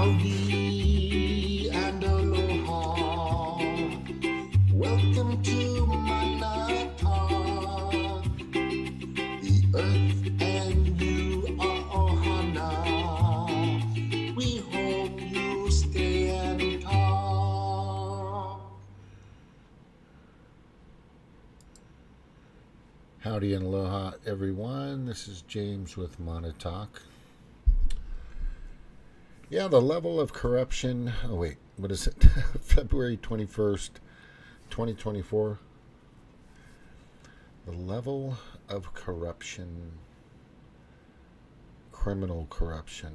Howdy and aloha. Welcome to Manata. The earth and you are ohana. We hope you stay and talk. Howdy and aloha, everyone. This is James with Monotalk. Yeah, the level of corruption. Oh, wait, what is it? February 21st, 2024. The level of corruption, criminal corruption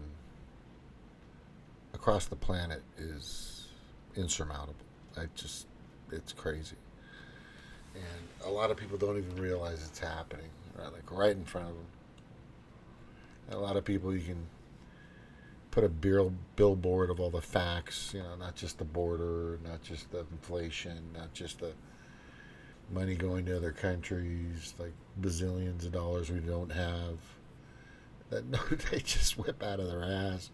across the planet is insurmountable. It's crazy. And a lot of people don't even realize it's happening, right in front of them. And a lot of people, you can put a billboard of all the facts, not just the border, not just the inflation, not just the money going to other countries, like bazillions of dollars we don't have, that they just whip out of their ass.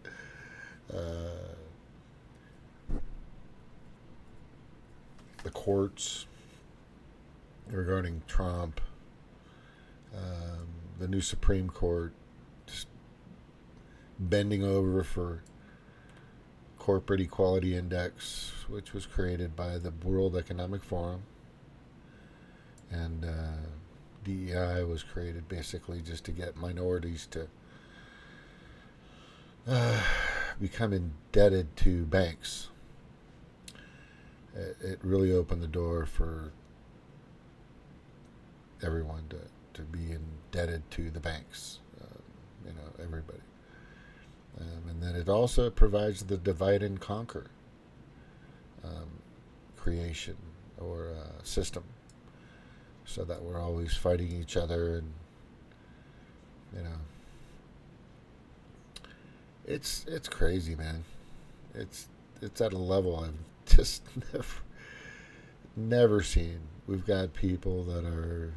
The courts regarding Trump, the new Supreme Court just bending over for corporate equality index, which was created by the World Economic Forum, and DEI was created basically just to get minorities to become indebted to banks. It really opened the door for everyone to be indebted to the banks, everybody. And then it also provides the divide and conquer creation or system, so that we're always fighting each other, and it's crazy, man. It's at a level I've just never seen. We've got people that are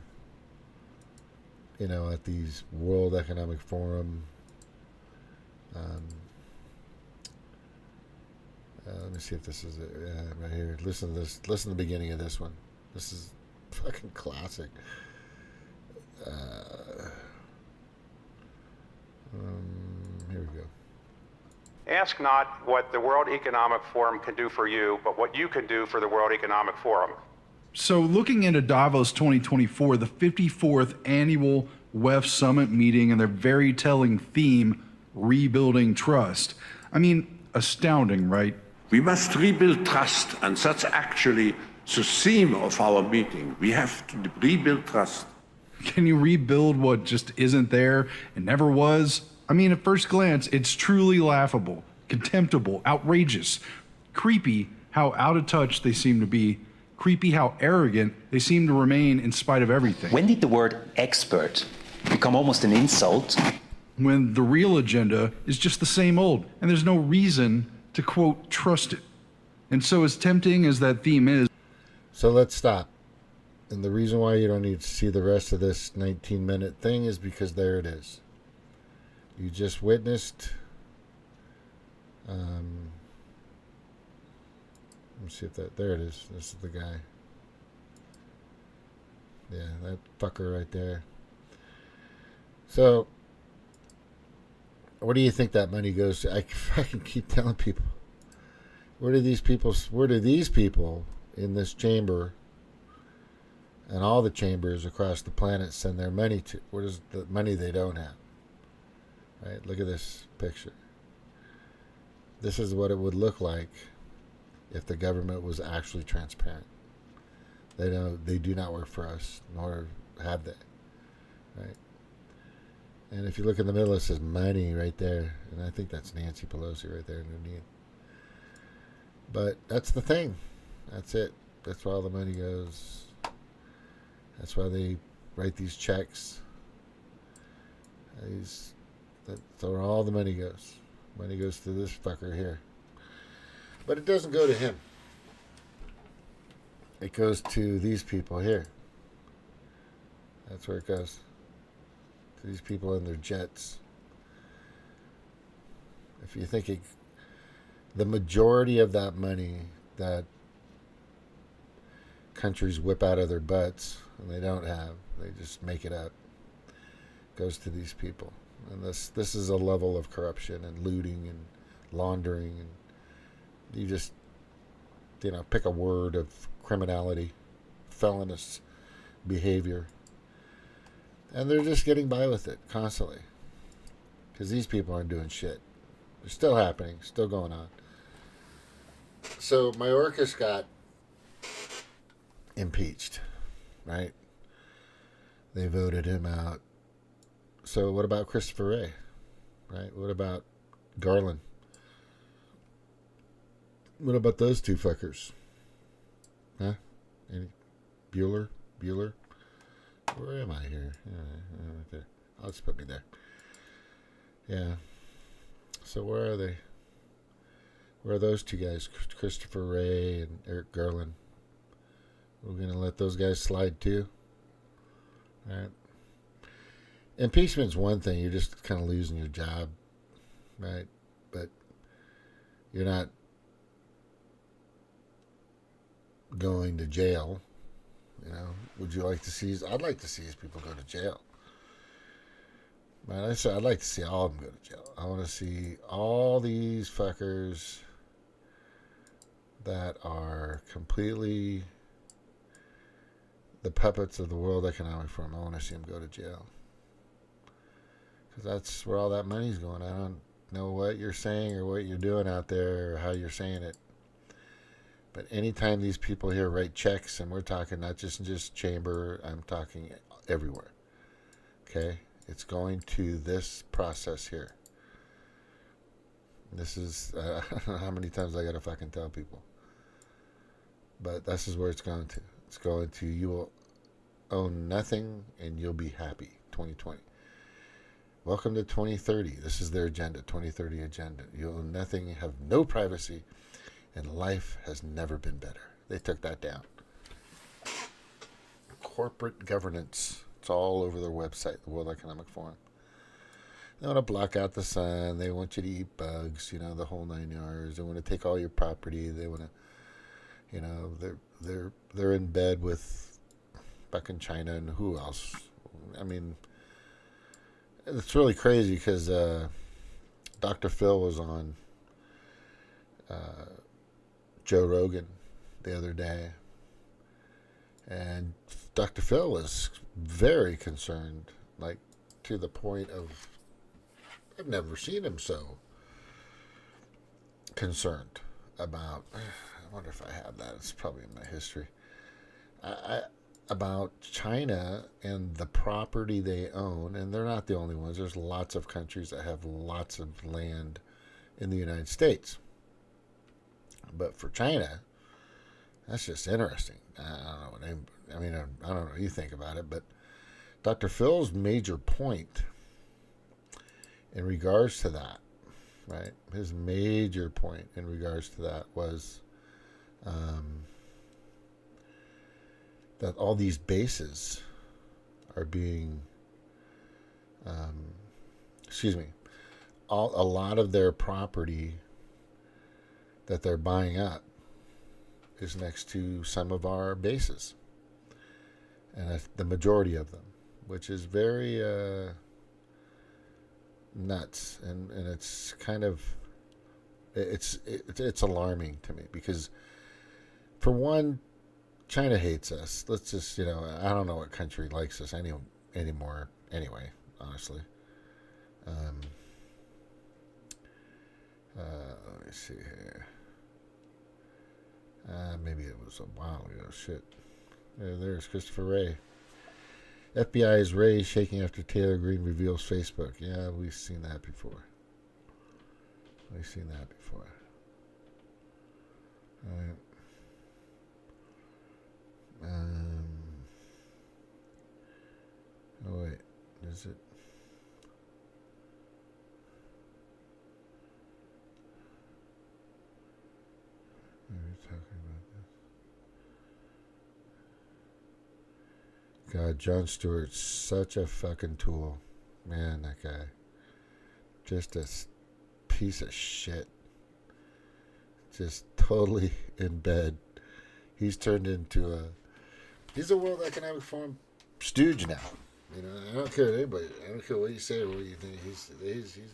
at these World Economic Forum. Let me see if this is it. Right here. Listen to this. Listen to the beginning of this one. This is fucking classic. Here we go. Ask not what the World Economic Forum can do for you, but what you can do for the World Economic Forum. So looking into Davos 2024, the 54th annual WEF summit meeting, and their very telling theme, rebuilding trust. I mean, astounding, right? We must rebuild trust, and that's actually the theme of our meeting. We have to rebuild trust. Can you rebuild what just isn't there and never was? I mean, at first glance, it's truly laughable, contemptible, outrageous, creepy how out of touch they seem to be, creepy how arrogant they seem to remain in spite of everything. When did the word expert become almost an insult? When the real agenda is just the same old, and there's no reason to, quote, trust it. And so as tempting as that theme is... So let's stop. And the reason why you don't need to see the rest of this 19-minute thing is because there it is. You just witnessed... let me see if that... There it is. This is the guy. Yeah, that fucker right there. So... Where do you think that money goes to? I fucking keep telling people. Where do these people in this chamber and all the chambers across the planet send their money to? Where does the money they don't have? Right? Look at this picture. This is what it would look like if the government was actually transparent. They do not work for us, nor have they. Right? And if you look in the middle, it says money right there. And I think that's Nancy Pelosi right there underneath. But that's the thing. That's it. That's where all the money goes. That's why they write these checks. That's where all the money goes. Money goes to this fucker here. But it doesn't go to him. It goes to these people here. That's where it goes. To these people in their jets. If you think the majority of that money that countries whip out of their butts and they don't have, they just make it up, goes to these people. And this is a level of corruption and looting and laundering, and you just, pick a word of criminality, felonious behavior, and they're just getting by with it constantly because these people aren't doing shit. They're still happening, still going on. So Mayorkas got impeached, right? They voted him out. So what about Christopher Wray, right? What about Garland? What about those two fuckers? Huh? Any Bueller? Where am I here? Right there. I'll just put me there. Yeah. So where are they? Where are those two guys? Christopher Wray and Eric Garland. We're going to let those guys slide too? All right. Impeachment's one thing. You're just kind of losing your job, right? But you're not going to jail. Would you like to see? I'd like to see these people go to jail. But I said I'd like to see all of them go to jail. I want to see all these fuckers that are completely the puppets of the World Economic Forum. I want to see them go to jail. Because that's where all that money's going. I don't know what you're saying or what you're doing out there or how you're saying it. But anytime these people here write checks, and we're talking not just chamber, I'm talking everywhere. Okay? It's going to this process here. This is, I don't know how many times I got to fucking tell people. But this is where it's going to. It's going to, you will own nothing and you'll be happy, 2020. Welcome to 2030. This is their agenda, 2030 agenda. You own nothing, have no privacy, and life has never been better. They took that down. Corporate governance. It's all over their website, the World Economic Forum. They want to block out the sun. They want you to eat bugs, the whole 9 yards. They want to take all your property. They want to, they're in bed with fucking China and who else? I mean, it's really crazy because Dr. Phil was on Joe Rogan the other day, and Dr. Phil was very concerned, like to the point of I've never seen him so concerned about. I wonder if I have that. It's probably in my history. About China and the property they own, and they're not the only ones. There's lots of countries that have lots of land in the United States. But for China, that's just interesting. I don't know what you think about it, but Dr. Phil's major point in regards to that, right? His major point in regards to that was that all these bases are being, a lot of their property that they're buying up is next to some of our bases, and the majority of them, which is very nuts, and it's kind of it's alarming to me because, for one, China hates us. Let's just I don't know what country likes us anymore. Anyway, honestly. Let me see here. Maybe it was a while ago. Shit. There's Christopher Wray. FBI's Wray shaking after Taylor Greene reveals Facebook. Yeah, we've seen that before. All right. Oh wait, is it? What are you talking about this? God, Jon Stewart's such a fucking tool. Man, that guy. Just a piece of shit. just totally in bed. He's turned into he's a World Economic Forum stooge now. You know, I don't care what anybody. I don't care what you say or what you think. He's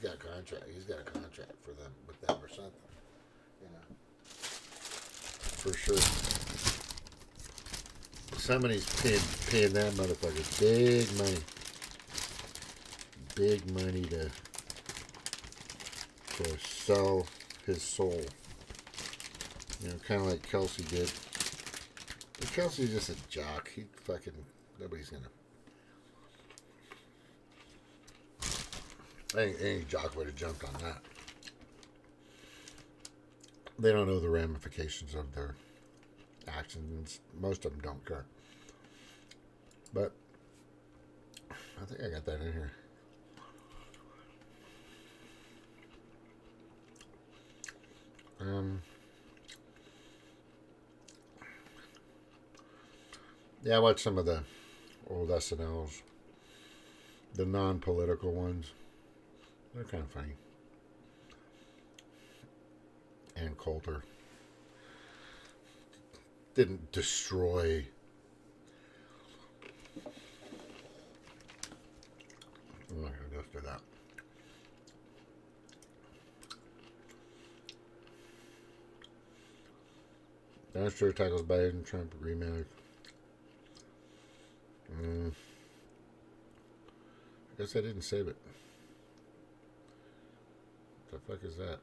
got contract. He's got a contract for them with them or something. You know, for sure. Somebody's paying that motherfucker big money to sell his soul. You know, kind of like Kelsey did. But Kelsey's just a jock. He fucking nobody's gonna. Any jock would have jumped on that. They don't know the ramifications of their actions. Most of them don't care. But I think I got that in here. Yeah, I watched some of the old SNLs, the non-political ones. They're kind of funny. And Coulter didn't destroy I'm not going to just do that. Dinosaur tackles Biden, Trump remake. I guess I didn't save it. What the fuck is that?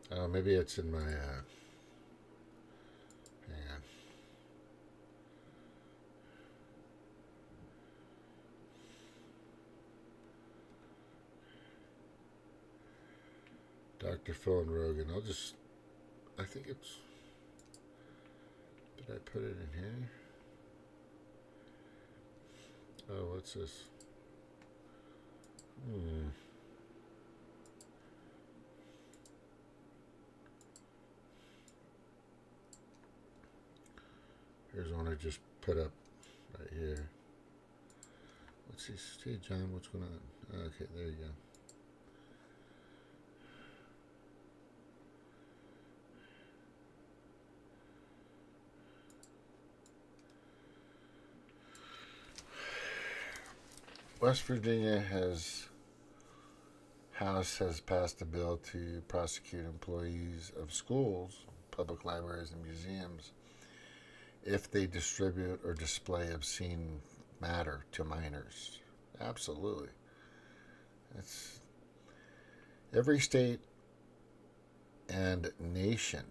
Oh, maybe it's in my, hang on. Dr. Phil and Rogan. I think it's, did I put it in here? Oh, what's this? Here's one I just put up right here. Let's see. Hey, John, what's going on? Okay, there you go. West Virginia House has passed a bill to prosecute employees of schools, public libraries, and museums if they distribute or display obscene matter to minors. Absolutely. It's every state and nation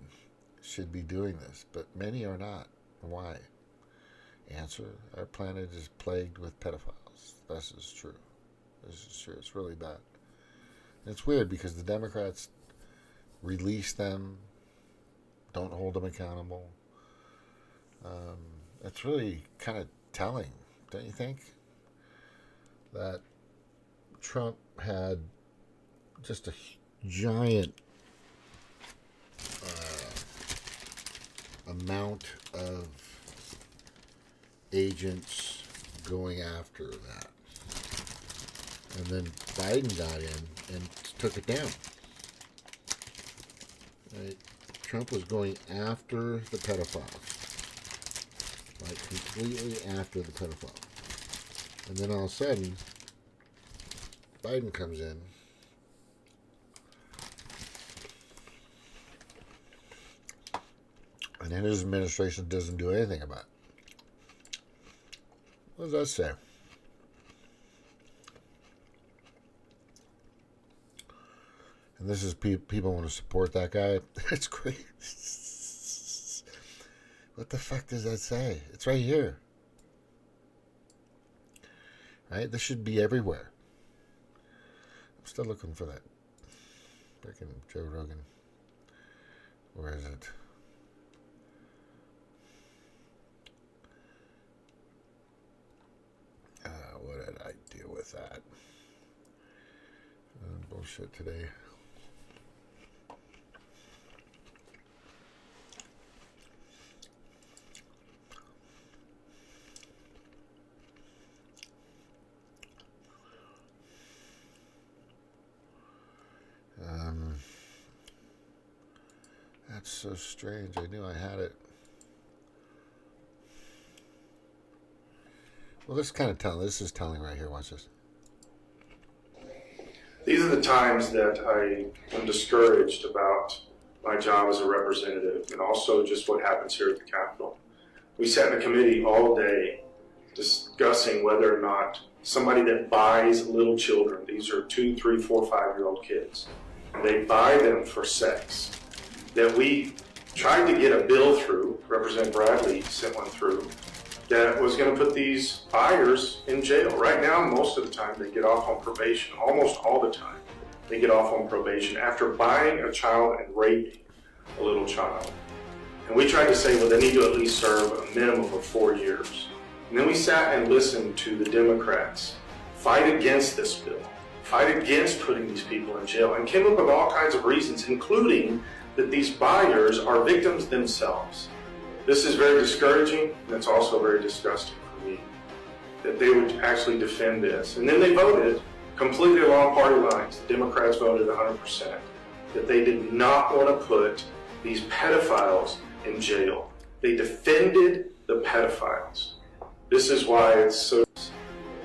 should be doing this, but many are not. Why? Answer: our planet is plagued with pedophiles. This is true. It's really bad. And it's weird because the Democrats release them, don't hold them accountable. It's really kind of telling, don't you think? That Trump had just a giant amount of agents going after that. And then Biden got in and took it down. Right? Trump was going after the pedophiles. Like completely after the pedophile. And then all of a sudden, Biden comes in. And then his administration doesn't do anything about it. What does that say? And this is people want to support that guy. It's great. What the fuck does that say? It's right here. Right? This should be everywhere. I'm still looking for that. Freaking Joe Rogan. Where is it? What did I deal with that? Bullshit today. That's so strange. I knew I had it. Well, this kind of telling. This is telling right here. Watch this. These are the times that I am discouraged about my job as a representative and also just what happens here at the Capitol. We sat in a committee all day discussing whether or not somebody that buys little children, these are 2, 3, 4, 5-year-old kids, they buy them for sex, that we tried to get a bill through, Representative Bradley sent one through, that was going to put these buyers in jail. Right now, most of the time, they get off on probation. Almost all the time, they get off on probation after buying a child and raping a little child. And we tried to say, well, they need to at least serve a minimum of 4 years. And then we sat and listened to the Democrats fight against this bill, fight against putting these people in jail, and came up with all kinds of reasons, including that these buyers are victims themselves. This is very discouraging, and it's also very disgusting for me that they would actually defend this. And then they voted completely along party lines. The Democrats voted 100% that they did not want to put these pedophiles in jail. They defended the pedophiles. This is why it's so.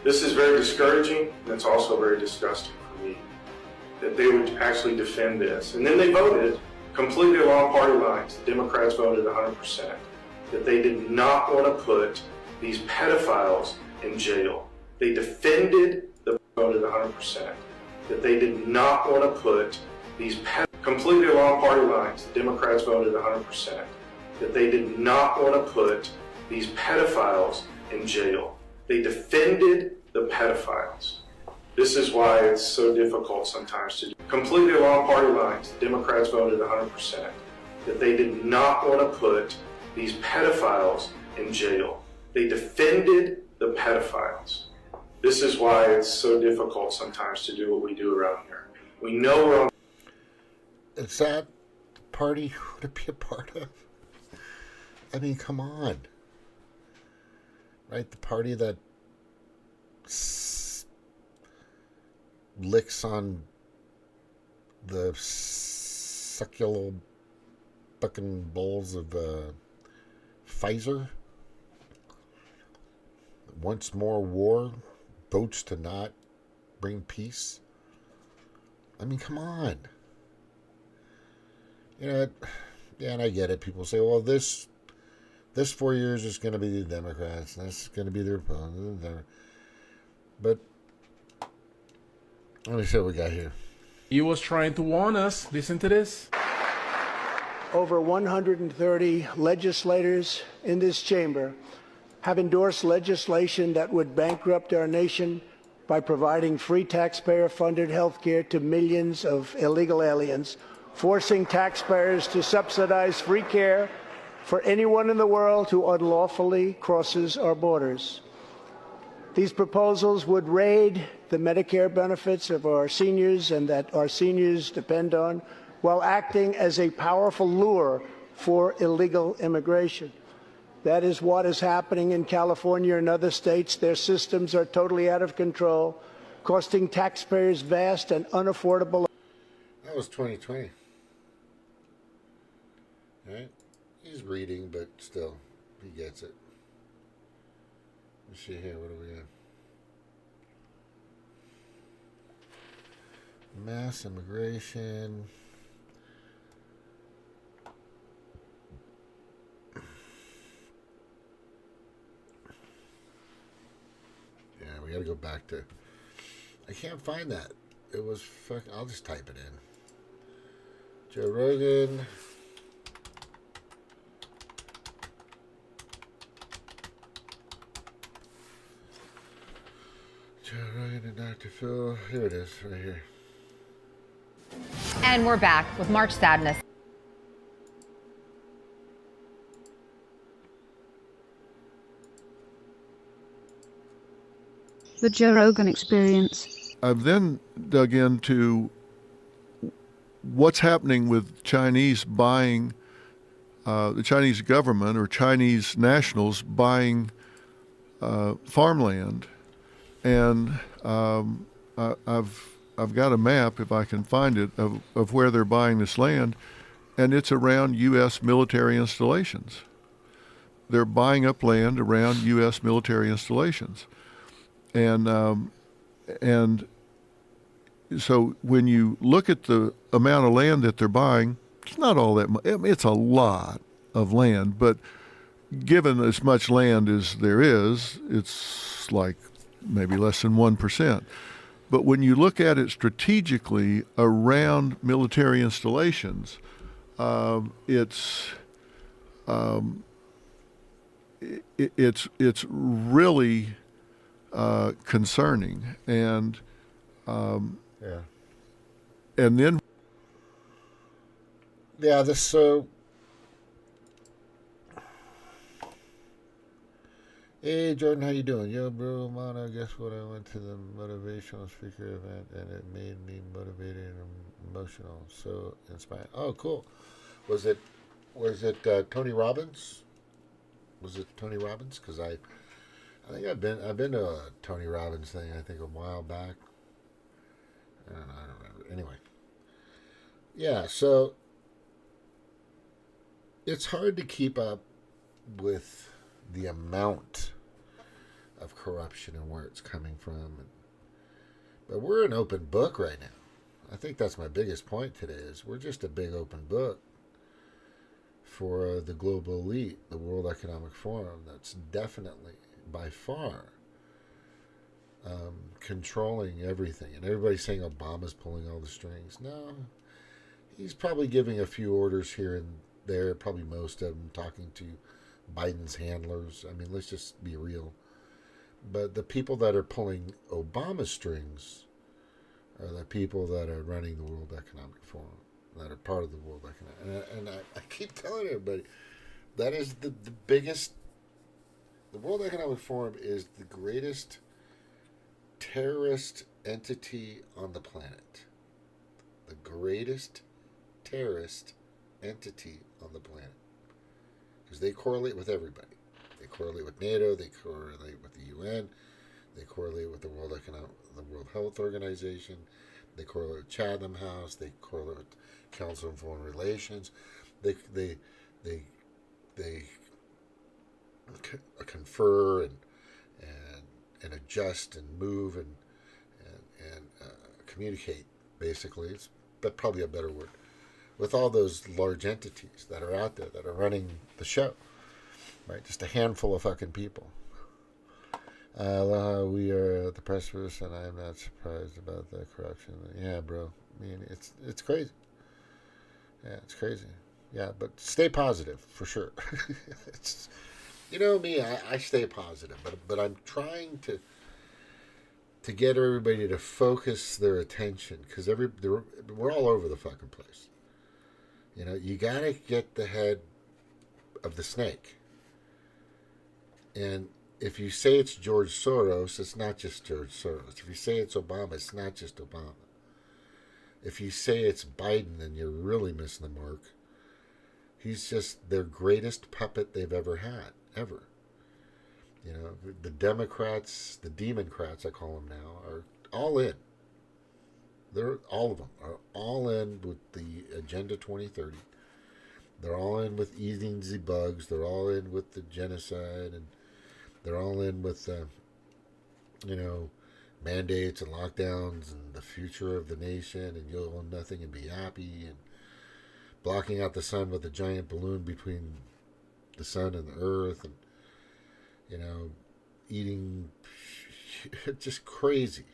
This is very discouraging, and it's also very disgusting for me that they would actually defend this. And then they voted completely along party lines. The Democrats voted 100% that they did not want to put these pedophiles in jail. They defended the voted 100% that they did not want to put these completely along party lines. The Democrats voted 100% that they did not want to put these pedophiles in jail. They defended the pedophiles. This is why it's so difficult sometimes to do. Completely along party lines. The Democrats voted 100% that they did not want to put these pedophiles in jail. They defended the pedophiles. This is why it's so difficult sometimes to do what we do around here. We know we're on. Is that the party you want to be a part of? I mean, come on. Right? The party that licks on the succulent fucking bowls of Pfizer. Once more war. Votes to not bring peace. I mean, come on. You know, yeah, and I get it. People say, well, this 4 years is going to be the Democrats, and this is going to be the Republicans. But let me see what we got here. He was trying to warn us. Listen to this. Over 130 legislators in this chamber have endorsed legislation that would bankrupt our nation by providing free taxpayer-funded health care to millions of illegal aliens, forcing taxpayers to subsidize free care for anyone in the world who unlawfully crosses our borders. These proposals would raid the Medicare benefits of our seniors and that our seniors depend on, while acting as a powerful lure for illegal immigration. That is what is happening in California and other states. Their systems are totally out of control, costing taxpayers vast and unaffordable. That was 2020. All right? He's reading, but still, he gets it. Let's see here. What do we have? Mass immigration. Yeah, we got to go back to. I can't find that. It was. I'll just type it in. Joe Rogan. Joe Rogan and Dr. Phil. Here it is, right here. And we're back with March Sadness. The Joe Rogan Experience. I've then dug into what's happening with Chinese buying, the Chinese government or Chinese nationals buying farmland. And I've got a map, if I can find it, of where they're buying this land. and it's around U.S. military installations. They're buying up land around U.S. military installations, and so when you look at the amount of land that they're buying, it's not all that much. I mean, it's a lot of land, but given as much land as there is, it's like maybe less than 1%. But when you look at it strategically around military installations, it's really concerning, and yeah, and then this so. Hey Jordan, how you doing? Yo, bro, Mono. Guess what? I went to the motivational speaker event, and it made me motivated and emotional. So inspired. Oh, cool. Was it Tony Robbins? Was it Tony Robbins? Because I think I've been to a Tony Robbins thing. I think a while back. I don't remember. Anyway, yeah. So it's hard to keep up with the amount of corruption and where it's coming from. But we're an open book right now. I think that's my biggest point today is we're just a big open book for the global elite, the World Economic Forum, that's definitely, by far, controlling everything. And everybody's saying Obama's pulling all the strings. No, he's probably giving a few orders here and there, probably most of them talking to Biden's handlers. I mean, let's just be real. But the people that are pulling Obama's strings are the people that are running the World Economic Forum, that are part of the World Economic. And I keep telling everybody, that is the biggest. The World Economic Forum is the greatest terrorist entity on the planet. The greatest terrorist entity on the planet. Because they correlate with everybody. They correlate with NATO. They correlate with the UN. They correlate with the World Health Organization. They correlate with Chatham House. They correlate with Council on Foreign Relations. They confer and adjust and move and communicate. Basically, it's probably a better word. With all those large entities that are out there that are running the show, right? Just a handful of fucking people. We are at the precipice, and I'm not surprised about the corruption. Yeah, bro. I mean, it's crazy. Yeah, it's crazy. Yeah, but stay positive for sure. It's, you know me, I stay positive, but I'm trying to get everybody to focus their attention because we're all over the fucking place. You know, you gotta get the head of the snake. And if you say it's George Soros, it's not just George Soros. If you say it's Obama, it's not just Obama. If you say it's Biden, then you're really missing the mark. He's just their greatest puppet they've ever had, ever. You know, the Democrats, the Democrats, I call them now, are all in. All of them are all in with the Agenda 2030. They're all in with eating the bugs. They're all in with the genocide, and they're all in with, mandates and lockdowns and the future of the nation, and you'll own nothing and be happy, and blocking out the sun with a giant balloon between the sun and the earth, and eating just crazy.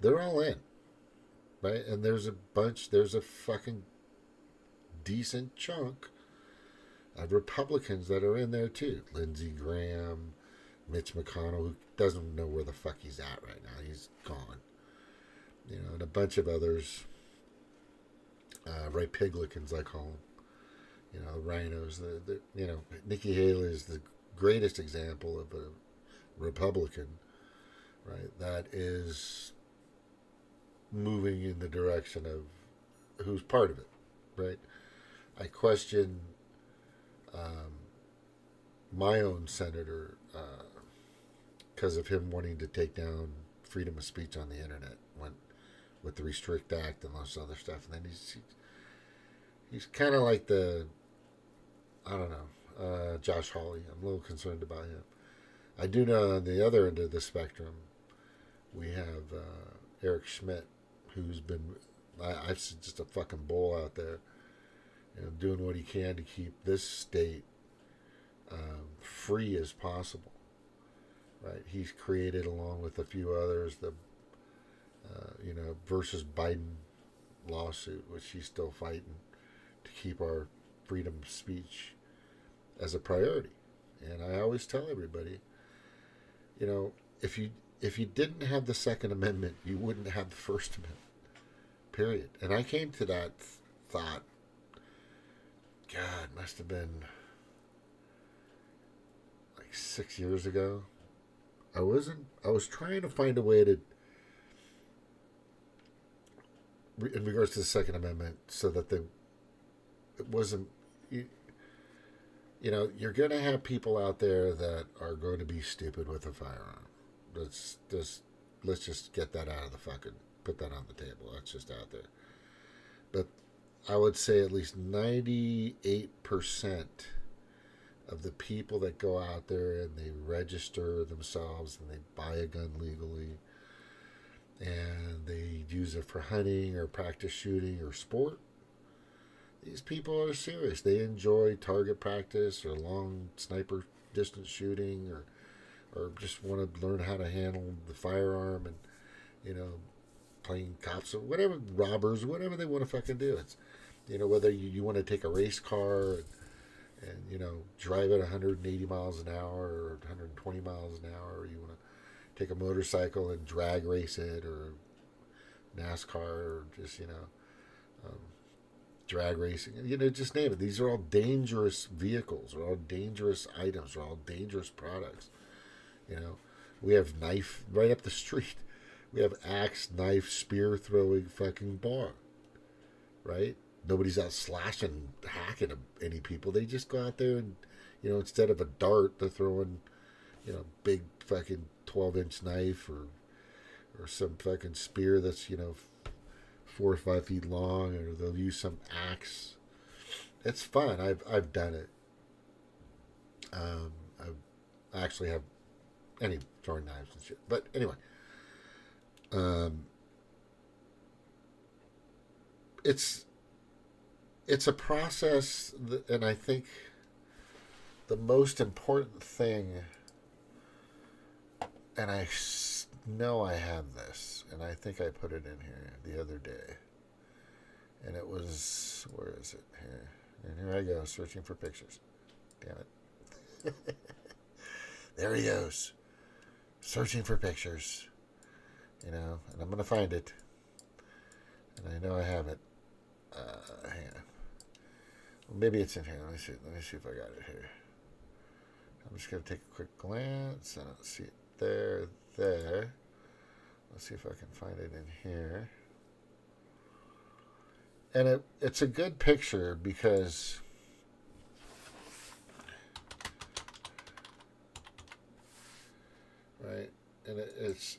They're all in. Right? And there's a fucking decent chunk of Republicans that are in there too. Lindsey Graham, Mitch McConnell, who doesn't know where the fuck he's at right now. He's gone. And a bunch of others, Ray Piglikins, I call them. Rhinos. Nikki Haley is the greatest example of a Republican, right? That is moving in the direction of who's part of it, right? I question my own senator because of him wanting to take down freedom of speech on the internet with the Restrict Act and all this other stuff. And then He's kind of like I don't know, Josh Hawley. I'm a little concerned about him. I do know on the other end of the spectrum, we have Eric Schmidt, who's been, I've seen just a fucking bull out there, doing what he can to keep this state free as possible. Right? He's created, along with a few others, the versus Biden lawsuit, which he's still fighting to keep our freedom of speech as a priority. And I always tell everybody, if you didn't have the Second Amendment, you wouldn't have the First Amendment. Period. And I came to that thought, God, must have been like 6 years ago. I was trying to find a way to, in regards to the Second Amendment, so that it wasn't, you're going to have people out there that are going to be stupid with a firearm. Let's just get that out of the fucking, put that on the table. That's just out there. But I would say at least 98% of the people that go out there and they register themselves and they buy a gun legally and they use it for hunting or practice shooting or sport, these people are serious. They enjoy target practice or long sniper distance shooting, or just want to learn how to handle the firearm and, playing cops or whatever, robbers, whatever they want to fucking do. It's, whether you want to take a race car and drive at 180 miles an hour or 120 miles an hour, or you want to take a motorcycle and drag race it, or NASCAR, or just, drag racing, just name it. These are all dangerous vehicles, or all dangerous items, or all dangerous products. We have knife right up the street. We have axe, knife, spear throwing fucking bar, right? Nobody's out slashing, hacking any people. They just go out there and, instead of a dart, they're throwing, big fucking 12-inch knife or some fucking spear that's, 4 or 5 feet long, or they'll use some axe. It's fun. I've done it. I actually have any throwing knives and shit. But anyway, it's a process, and I think the most important thing, and I know I have this, and I think I put it in here the other day, and it was, where is it? Here. And here I go, searching for pictures. Damn it. There he goes. Searching for pictures. And I'm going to find it. And I know I have it. Hang on. Well, maybe it's in here. Let me see if I got it here. I'm just going to take a quick glance. I don't see it there. Let's see if I can find it in here. And it's a good picture because right, and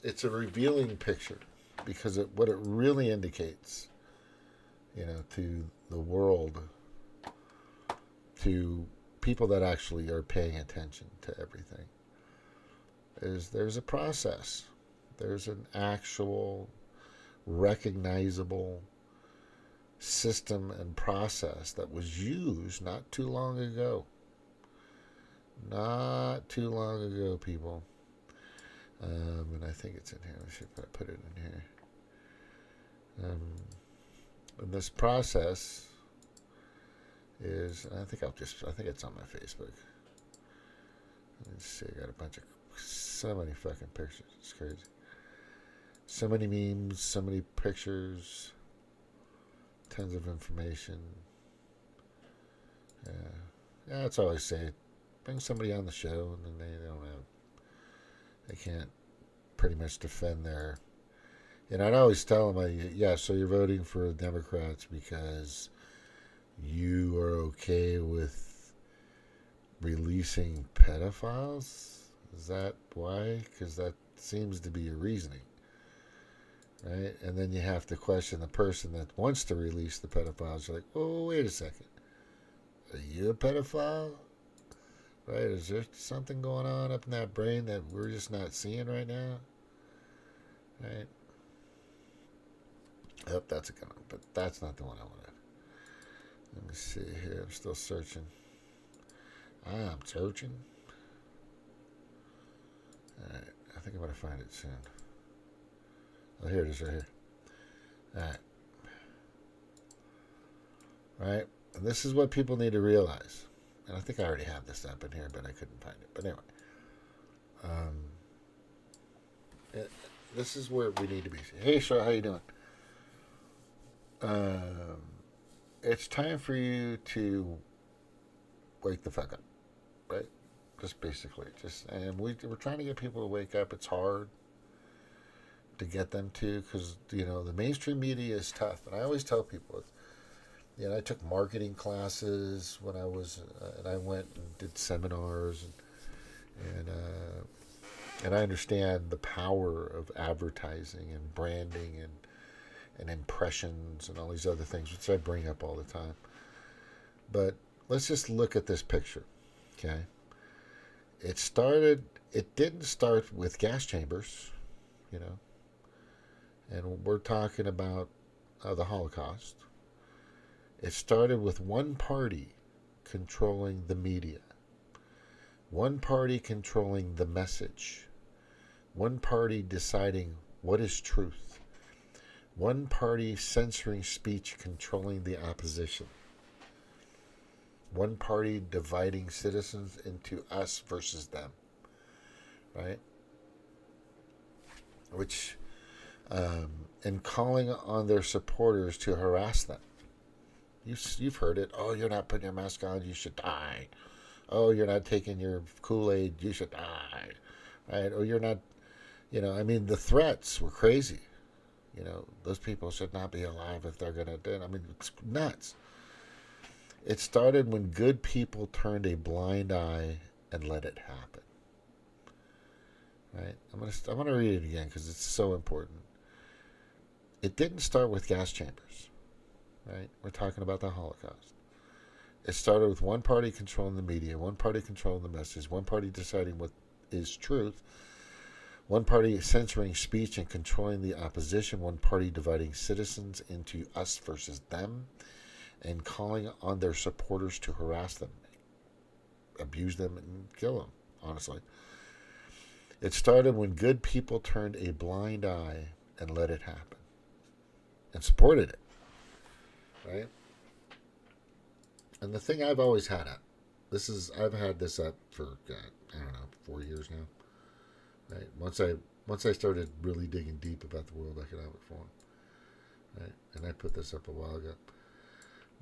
it's a revealing picture because what it really indicates, to the world, to people that actually are paying attention to everything, is there's a process. There's an actual recognizable system and process that was used not too long ago. Not too long ago, people. And I think it's in here. I should put it in here. And this process is, I think it's on my Facebook. Let's see, I got so many fucking pictures. It's crazy. So many memes, so many pictures, tons of information. Yeah, that's all I say. Bring somebody on the show, and then they can't pretty much defend their. And I'd always tell them, so you're voting for the Democrats because you are okay with releasing pedophiles? Is that why? Because that seems to be your reasoning. right? And then you have to question the person that wants to release the pedophiles. You're like, oh, wait a second. Are you a pedophile? Right? Is there something going on up in that brain that we're just not seeing right now? Right? Oh, that's a good one, but that's not the one I wanted. Let me see here. I'm still searching. I'm searching. Alright. I think I'm going to find it soon. Oh, here it is right here. Alright. Right? And this is what people need to realize. And I think I already have this up in here, but I couldn't find it. But anyway. This is where we need to be. Hey, Shaw, how you doing? It's time for you to wake the fuck up, right? Just basically, and we're trying to get people to wake up. It's hard to get them to, because the mainstream media is tough. And I always tell people, I took marketing classes when I was, and I went and did seminars, and I understand the power of advertising and branding and impressions and all these other things, which I bring up all the time. But let's just look at this picture, okay? It didn't start with gas chambers, and we're talking about the Holocaust. It started with one party controlling the media, one party controlling the message, one party deciding what is truth, one party censoring speech, controlling the opposition. One party dividing citizens into us versus them. Right? Which, and calling on their supporters to harass them. You've heard it. Oh, you're not putting your mask on, you should die. Oh, you're not taking your Kool-Aid, you should die. Right? Or you're not, the threats were crazy. Those people should not be alive if they're going to do it. It's nuts. It started when good people turned a blind eye and let it happen. Right? I'm gonna read it again because it's so important. It didn't start with gas chambers. Right? We're talking about the Holocaust. It started with one party controlling the media, one party controlling the message, one party deciding what is truth, one party censoring speech and controlling the opposition, one party dividing citizens into us versus them, and calling on their supporters to harass them, abuse them, and kill them, honestly. It started when good people turned a blind eye and let it happen, and supported it, right? And the thing I've always had up, I've had this up for, I don't know, 4 years now. Right. Once I started really digging deep about the World Economic Forum, right, and I put this up a while ago.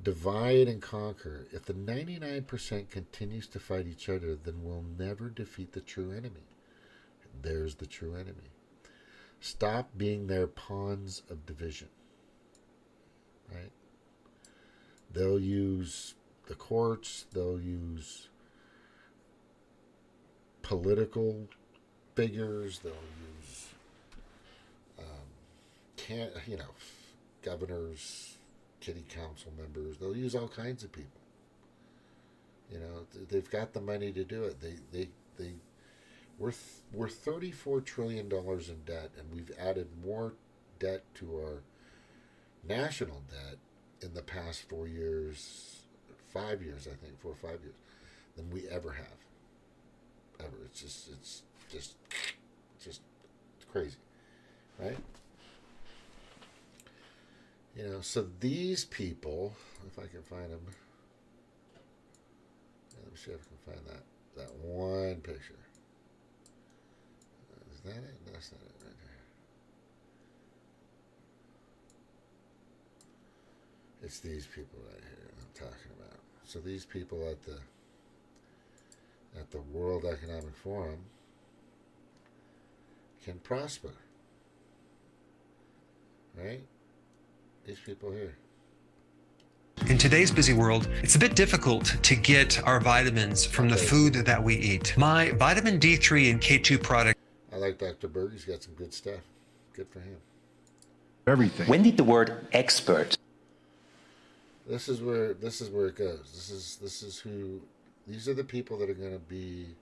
Divide and conquer. If the 99% continues to fight each other, then we'll never defeat the true enemy. There's the true enemy. Stop being their pawns of division. Right. They'll use the courts. They'll use political figures. They'll use, governors, city council members. They'll use all kinds of people. They've got the money to do it. We're $34 trillion in debt, and we've added more debt to our national debt in the past 4 years, 5 years, I think, 4 or 5 years, than we ever have. Ever. It's just crazy, right? So these people, if I can find them, let me see if I can find that one picture. Is that it? No, that's not it right there. It's these people right here I'm talking about. So these people at the World Economic Forum can prosper. Right? These people here. In today's busy world, it's a bit difficult to get our vitamins from the food that we eat. My vitamin D3 and K2 product. I like Dr. Berg. He's got some good stuff. Good for him. everything. When did the word expert? This is where it goes. These are the people that are going to be.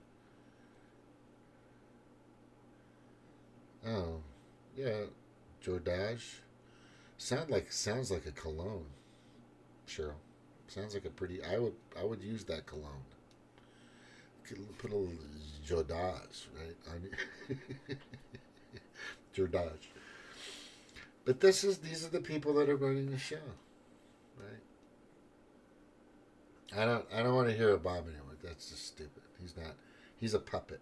Oh, yeah, Jordage. Sounds like a cologne, Cheryl. Sounds like a pretty. I would use that cologne. Put a little Jordage, right? Jordage. But these are the people that are running the show, right? I don't want to hear Obama anymore. That's just stupid. He's not. He's a puppet.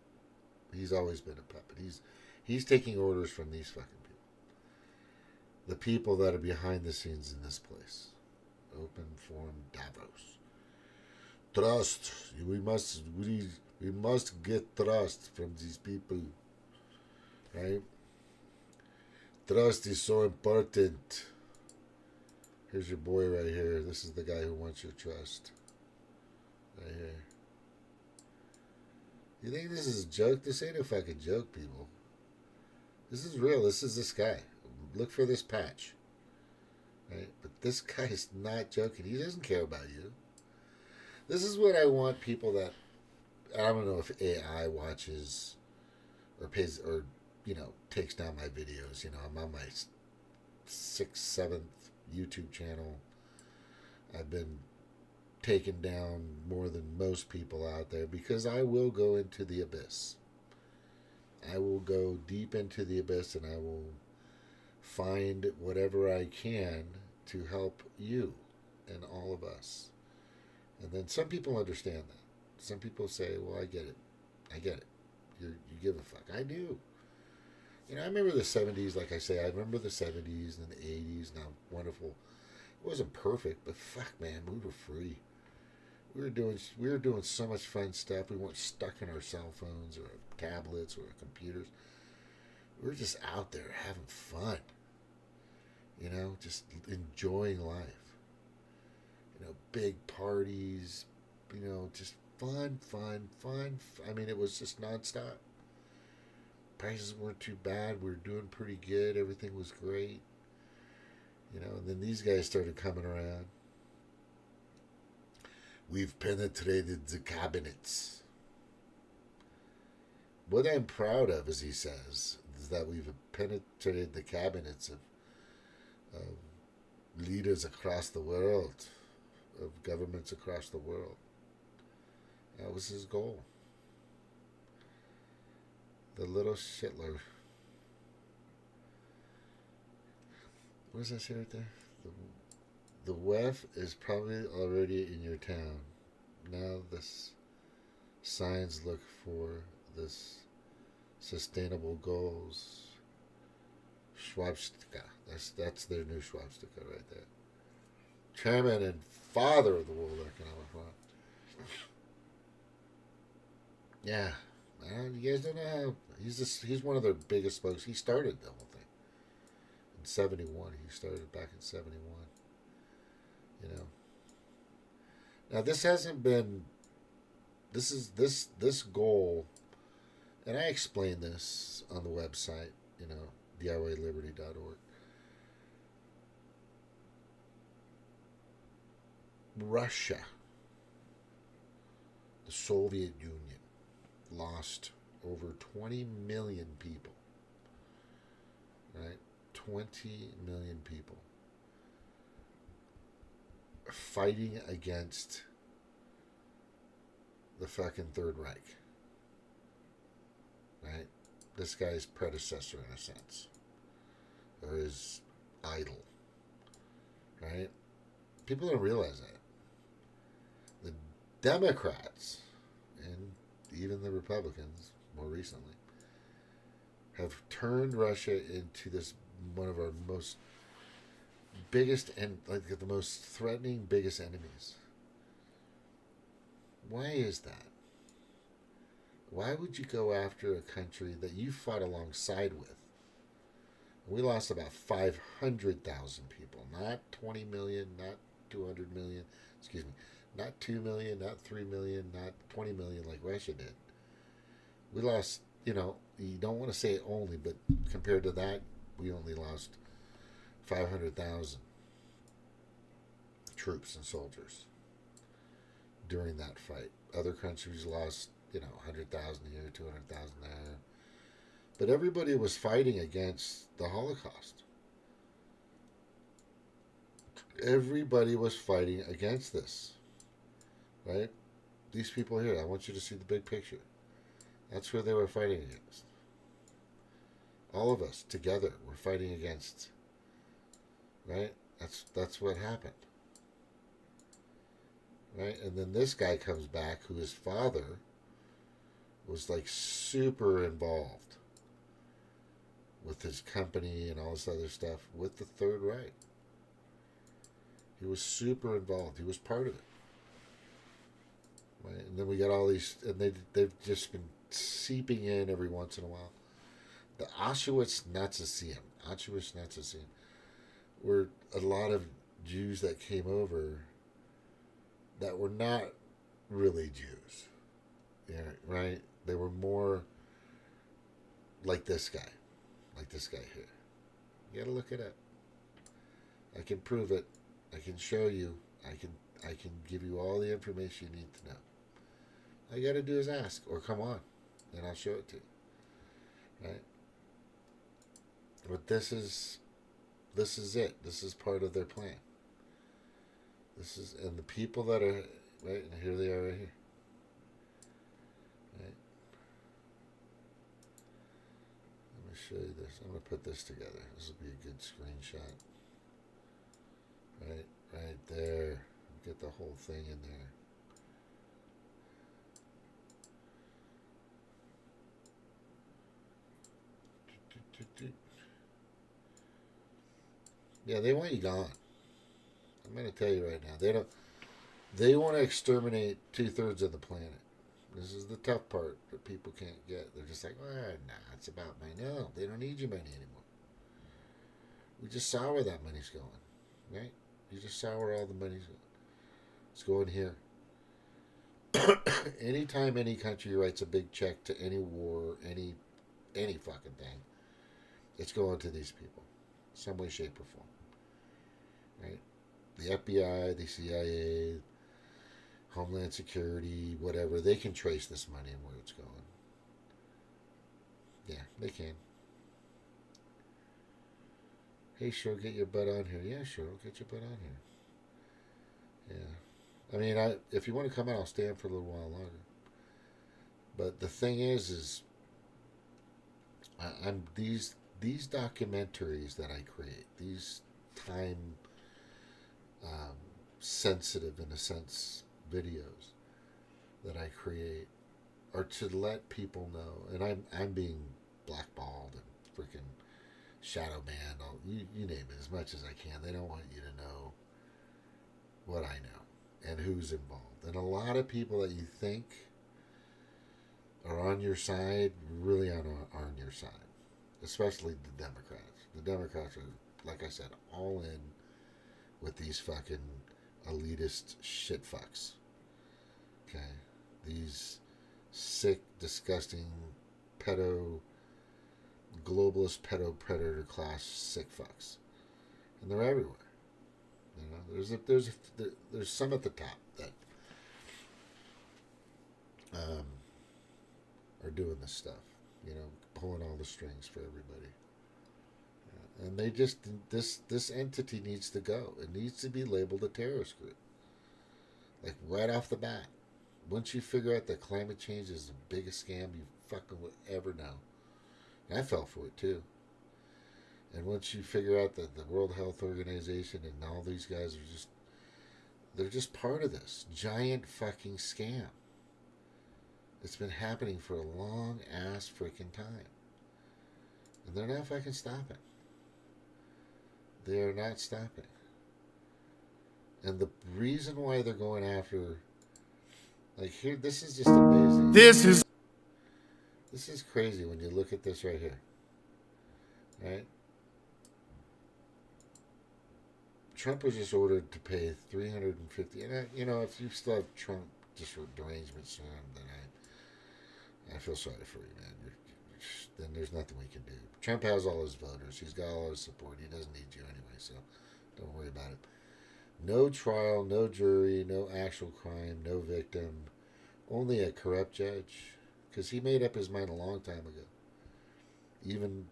He's always been a puppet. He's taking orders from these fucking people. The people that are behind the scenes in this place. Open Forum Davos. Trust. We must get trust from these people. Right? Trust is so important. Here's your boy right here. This is the guy who wants your trust. Right here. You think this is a joke? This ain't a fucking joke, people. This is real. This is this guy. Look for this patch. Right? But this guy's not joking. He doesn't care about you. This is what I want people that, I don't know if AI watches or pays or, takes down my videos. I'm on my 6th, 7th YouTube channel. I've been taken down more than most people out there because I will go into the abyss. I will go deep into the abyss and I will find whatever I can to help you and all of us. And then some people understand that. Some people say, well, I get it. I get it. You give a fuck. I do. I remember the 70s, like I say, I remember the 70s and the 80s and how wonderful. It wasn't perfect, but fuck, man, we were free. We were doing so much fun stuff. We weren't stuck in our cell phones or our tablets or our computers. We were just out there having fun. Just enjoying life. Big parties, just fun. I mean, it was just nonstop. Prices weren't too bad. We were doing pretty good. Everything was great. And then these guys started coming around. We've penetrated the cabinets. What I'm proud of, as he says, is that we've penetrated the cabinets of leaders across the world, of governments across the world. That was his goal. The little shitler. What does that say right there? The WEF is probably already in your town. Now the signs look for this sustainable goals. Schwabstika. That's their new Schwabstika right there. Chairman and father of the World Economic Forum. Yeah. You guys don't know how he's one of their biggest spokes. He started the whole thing. In 71. He started back in 71. Now this hasn't been this goal, and I explain this on the website, DIYLiberty.org. Russia, the Soviet Union, lost over 20 million people. Right? 20 million people fighting against the fucking Third Reich. Right? This guy's predecessor, in a sense. Or his idol. Right? People don't realize that. The Democrats, and even the Republicans, more recently, have turned Russia into this one of our most biggest and the most threatening, biggest enemies. Why is that? Why would you go after a country that you fought alongside with? We lost about 500,000 people, not 20 million, not 200 million, excuse me, not 2 million, not 3 million, not 20 million like Russia did. We lost, you don't want to say only, but compared to that, we only lost 500,000 troops and soldiers during that fight. Other countries lost, 100,000 here, 200,000 there. But everybody was fighting against the Holocaust. Everybody was fighting against this, right? These people here, I want you to see the big picture. That's who they were fighting against. All of us together were fighting against, right? That's what happened. Right? And then this guy comes back, who his father was like super involved with his company and all this other stuff with the Third Reich. He was super involved. He was part of it. Right? And then we got all these, and they've just been seeping in every once in a while. The Auschwitz Nazism were a lot of Jews that came over that were not really Jews. Yeah, right? They were more like this guy here. You gotta look it up. I can prove it. I can show you. I can give you all the information you need to know. All you gotta do is ask, or come on, and I'll show it to you. Right? But this is it. This is part of their plan. And the people that are, right, and here they are right here. Right? Let me show you this. I'm going to put this together. This will be a good screenshot. Right there. Get the whole thing in there. Yeah, they want you gone. I'm going to tell you right now. They want to exterminate 2/3 of the planet. This is the tough part that people can't get. They're just like, it's about money. No, they don't need your money anymore. We just saw where that money's going, right? You just saw where all the money's going. It's going here. Anytime any country writes a big check to any war, any fucking thing, it's going to these people, some way, shape, or form, right? The FBI, the CIA, Homeland Security, whatever, they can trace this money and where it's going. Yeah, they can. Hey, sure, get your butt on here. Yeah, sure, I'll get your butt on here. Yeah. I mean, if you want to come out, I'll stay on for a little while longer. But the thing is I'm these documentaries that I create, these time sensitive, in a sense, videos that I create are to let people know, and I'm being blackballed and freaking shadow banned, you name it, as much as I can. They don't want you to know what I know and who's involved. And a lot of people that you think are on your side really aren't on your side, especially the Democrats. The Democrats are, like I said, all in with these fucking elitist shit fucks. Okay? These sick, disgusting, globalist pedo predator class sick fucks. And they're everywhere. You know, there's some at the top that are doing this stuff, you know, pulling all the strings for everybody. And they just, this entity needs to go. It needs to be labeled a terrorist group. Like right off the bat. Once you figure out that climate change is the biggest scam you fucking would ever know. And I fell for it too. And once you figure out that the World Health Organization and all these guys are they're just part of this giant fucking scam. It's been happening for a long ass freaking time. And they're not fucking stopping. They are not stopping. And the reason why they're going after, like here, this is just amazing. This is crazy when you look at this right here. Right? Trump was just ordered to pay $350. And you know, if you still have Trump just for derangement syndrome, then I feel sorry for you, man. You're then there's nothing we can do. Trump has all his voters. He's got all his support. He doesn't need you anyway, so don't worry about it. No trial, no jury, no actual crime, no victim. Only a corrupt judge. Because he made up his mind a long time ago. Even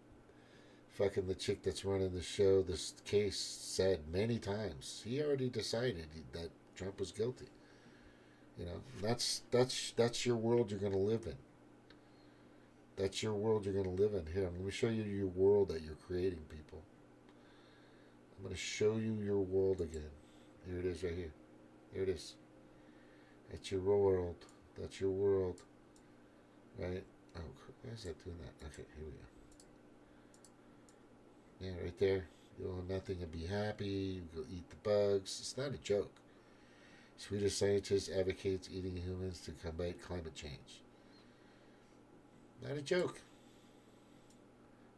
fucking the chick that's running the show, this case, said many times he already decided that Trump was guilty. You know, that's your world you're going to live in. That's your world you're going to live in. Here, let me show you your world that you're creating, people. I'm going to show you your world again. Here it is right here. Here it is. That's your world. That's your world. Right? Oh, why is that doing that? Okay, here we go. Yeah, right there. You'll have nothing and be happy. You'll eat the bugs. It's not a joke. Swedish scientist advocates eating humans to combat climate change. Not a joke.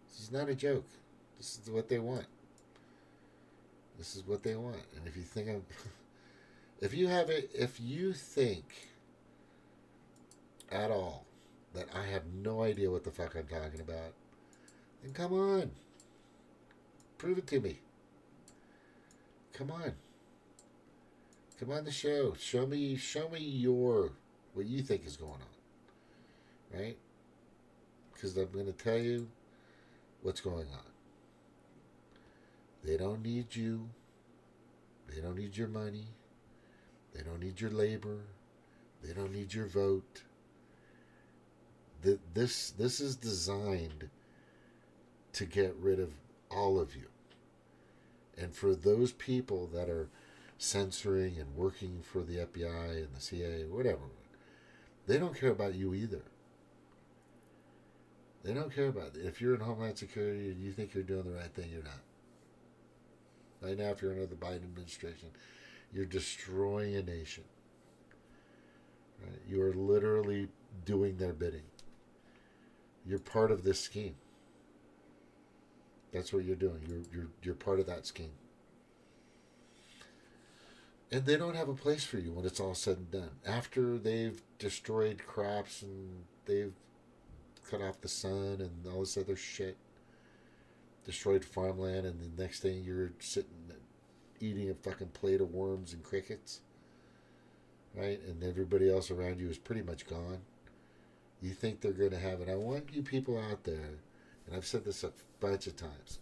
This is not a joke. This is what they want. This is what they want. And if you think I'm... if you think at all that I have no idea what the fuck I'm talking about, then come on. Prove it to me. Come on. Come on the show. Show me what you think is going on. Right? Because I'm going to tell you what's going on. They don't need you. They don't need your money. They don't need your labor. They don't need your vote. This is designed to get rid of all of you. And for those people that are censoring and working for the FBI and the CIA, whatever, they don't care about you either. They don't care about it. If you're in Homeland Security and you think you're doing the right thing, you're not. Right now, if you're under the Biden administration, you're destroying a nation. Right? You are literally doing their bidding. You're part of this scheme. That's what you're doing. You're part of that scheme. And they don't have a place for you when it's all said and done. After they've destroyed crops and they've cut off the sun and all this other shit, destroyed farmland, and the next thing you're sitting eating a fucking plate of worms and crickets, right? And everybody else around you is pretty much gone. You think they're going to have it. I want you people out there, and I've said this a bunch of times,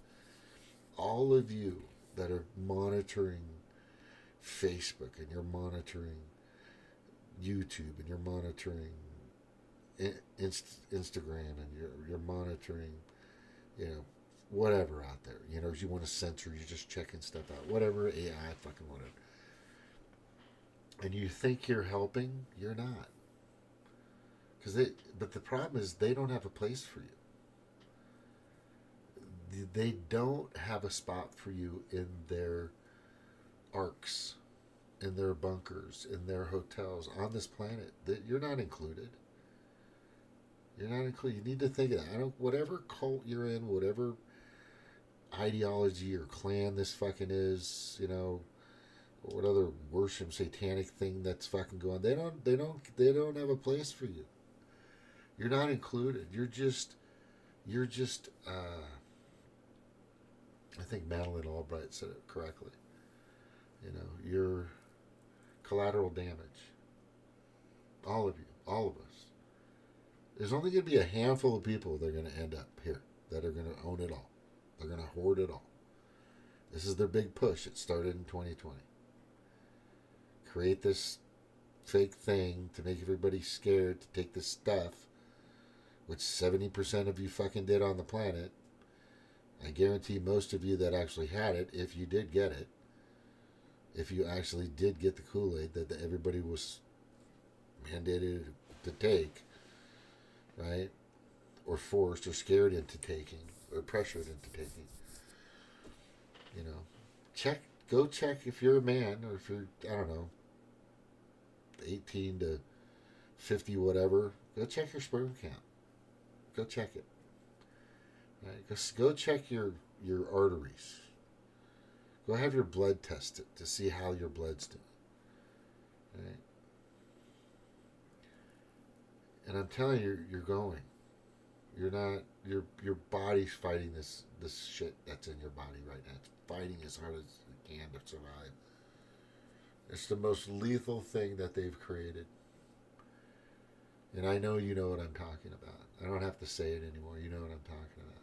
all of you that are monitoring Facebook and you're monitoring YouTube and you're monitoring Instagram and you're monitoring, whatever out there. If you want to censor, you're just checking stuff out. Whatever, AI, fucking whatever. And you think you're helping, you're not. But the problem is they don't have a place for you. They don't have a spot for you in their arcs, in their bunkers, in their hotels on this planet. You're not included. You're not included. You need to think of that. Whatever cult you're in, whatever ideology or clan this fucking is, what other worship satanic thing that's fucking going. They don't have a place for you. You're not included. You're just I think Madeleine Albright said it correctly. You're collateral damage. All of you, all of us. There's only going to be a handful of people that are going to end up here that are going to own it all. They're going to hoard it all. This is their big push. It started in 2020. Create this fake thing to make everybody scared to take this stuff, which 70% of you fucking did on the planet. I guarantee most of you that actually had it, if you did get it, if you actually did get the Kool-Aid that everybody was mandated to take, right? Or forced or scared into taking or pressured into taking. Go check if you're a man or if you're, 18 to 50, whatever. Go check your sperm count. Go check it. Right? Go check your arteries. Go have your blood tested to see how your blood's doing. Right? And I'm telling you, you're You're not. Your body's fighting this shit that's in your body right now. It's fighting as hard as it can to survive. It's the most lethal thing that they've created. And I know you know what I'm talking about. I don't have to say it anymore. You know what I'm talking about.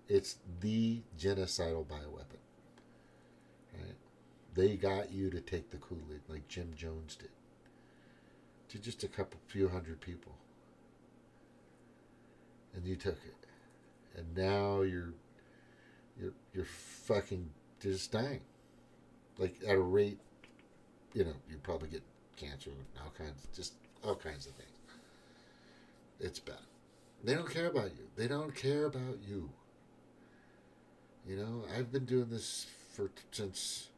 It's the genocidal bioweapon. Right? They got you to take the Kool-Aid like Jim Jones did. To just a few hundred people. And you took it. And now you're fucking just dying. Like at a rate, you probably get cancer and all kinds of things. It's bad. They don't care about you. They don't care about you. I've been doing this since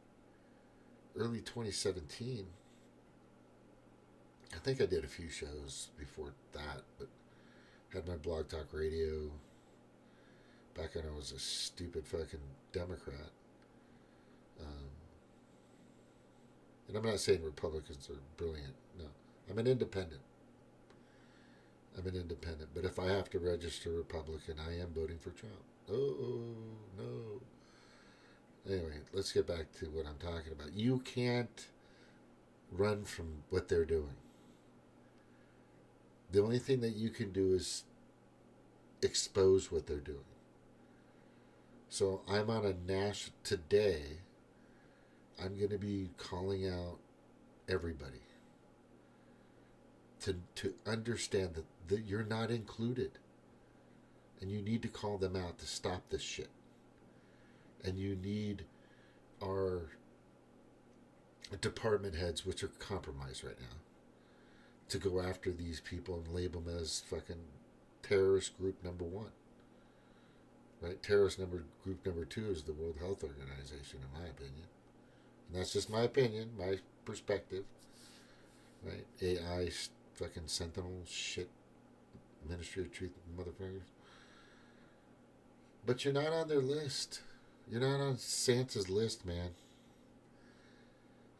early 2017. I think I did a few shows before that, but had my Blog Talk Radio back when I was a stupid fucking Democrat. And I'm not saying Republicans are brilliant. No. I'm an independent. But if I have to register Republican, I am voting for Trump. Oh, no. Anyway, let's get back to what I'm talking about. You can't run from what they're doing. The only thing that you can do is expose what they're doing. So I'm on a national... Today, I'm going to be calling out everybody to understand that you're not included. And you need to call them out to stop this shit. And you need our department heads, which are compromised right now, to go after these people and label them as fucking terrorist group number 1. Right? Terrorist group number 2 is the World Health Organization, in my opinion. And that's just my opinion, my perspective. Right? AI fucking Sentinel shit, Ministry of Truth motherfuckers. But you're not on their list. You're not on Santa's list, man.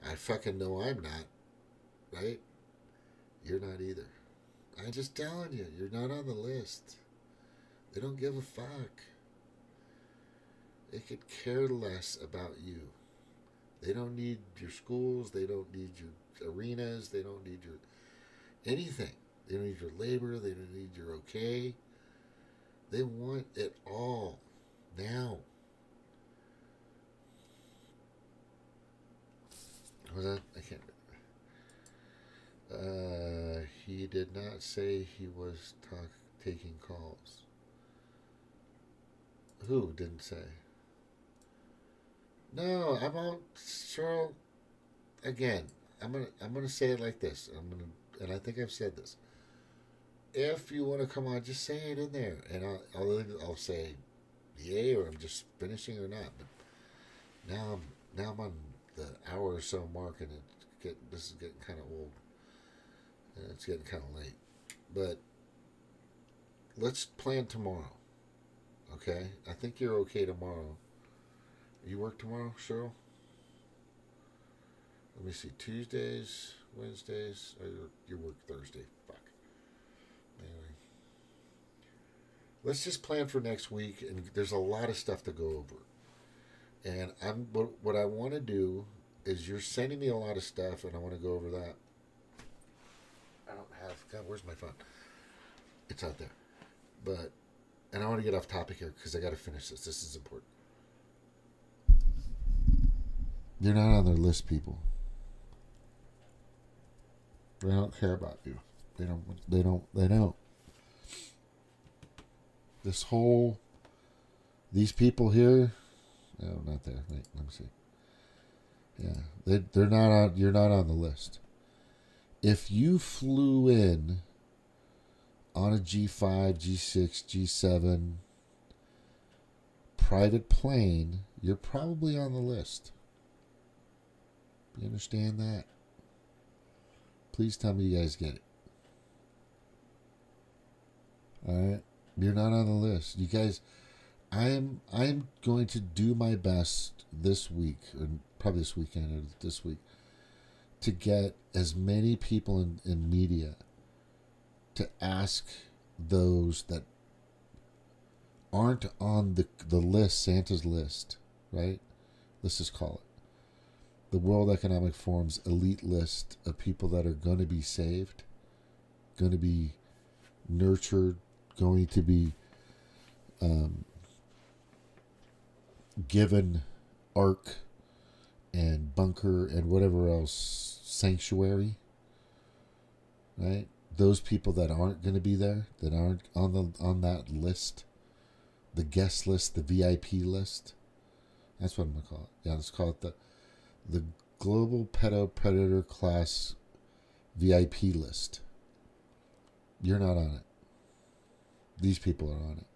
I fucking know I'm not. Right? You're not either. I'm just telling you, you're not on the list. They don't give a fuck. They could care less about you. They don't need your schools. They don't need your arenas. They don't need your anything. They don't need your labor. They don't need your okay. They want it all now. Was that? I can't remember. He did not say he was taking calls. Who didn't say? No, I'm all Cheryl. Again, I'm gonna say it like this. And I think I've said this. If you want to come on, just say it in there, and I'll say, yay, or I'm just finishing or not. But now I'm on the hour or so mark, and this is getting kind of old, and it's getting kind of late. But let's plan tomorrow, okay? I think you're okay tomorrow. You work tomorrow, Cheryl? Let me see. Tuesdays, Wednesdays, or you work Thursday. Fuck. Anyway. Let's just plan for next week, and there's a lot of stuff to go over. And what I want to do is you're sending me a lot of stuff, and I want to go over that. I don't have... God, where's my phone? It's out there. And I want to get off topic here because I got to finish this. This is important. You're not on their list, people. They don't care about you. They don't. These people here, no, not there. Wait, let me see. Yeah, they're not on. You're not on the list. If you flew in on a G5, G6, G7 private plane, you're probably on the list. You understand that? Please tell me you guys get it. Alright? You're not on the list. You guys, I'm going to do my best this week, or probably this weekend or this week, to get as many people in media to ask those that aren't on the list, Santa's list, right? Let's just call it the World Economic Forum's elite list of people that are going to be saved, going to be nurtured, going to be given ark and bunker and whatever else, sanctuary, right? Those people that aren't going to be there, that aren't on that list, the guest list, the VIP list. That's what I'm going to call it. Yeah, let's call it the Global Pedo Predator Class VIP list. You're not on it. These people are on it.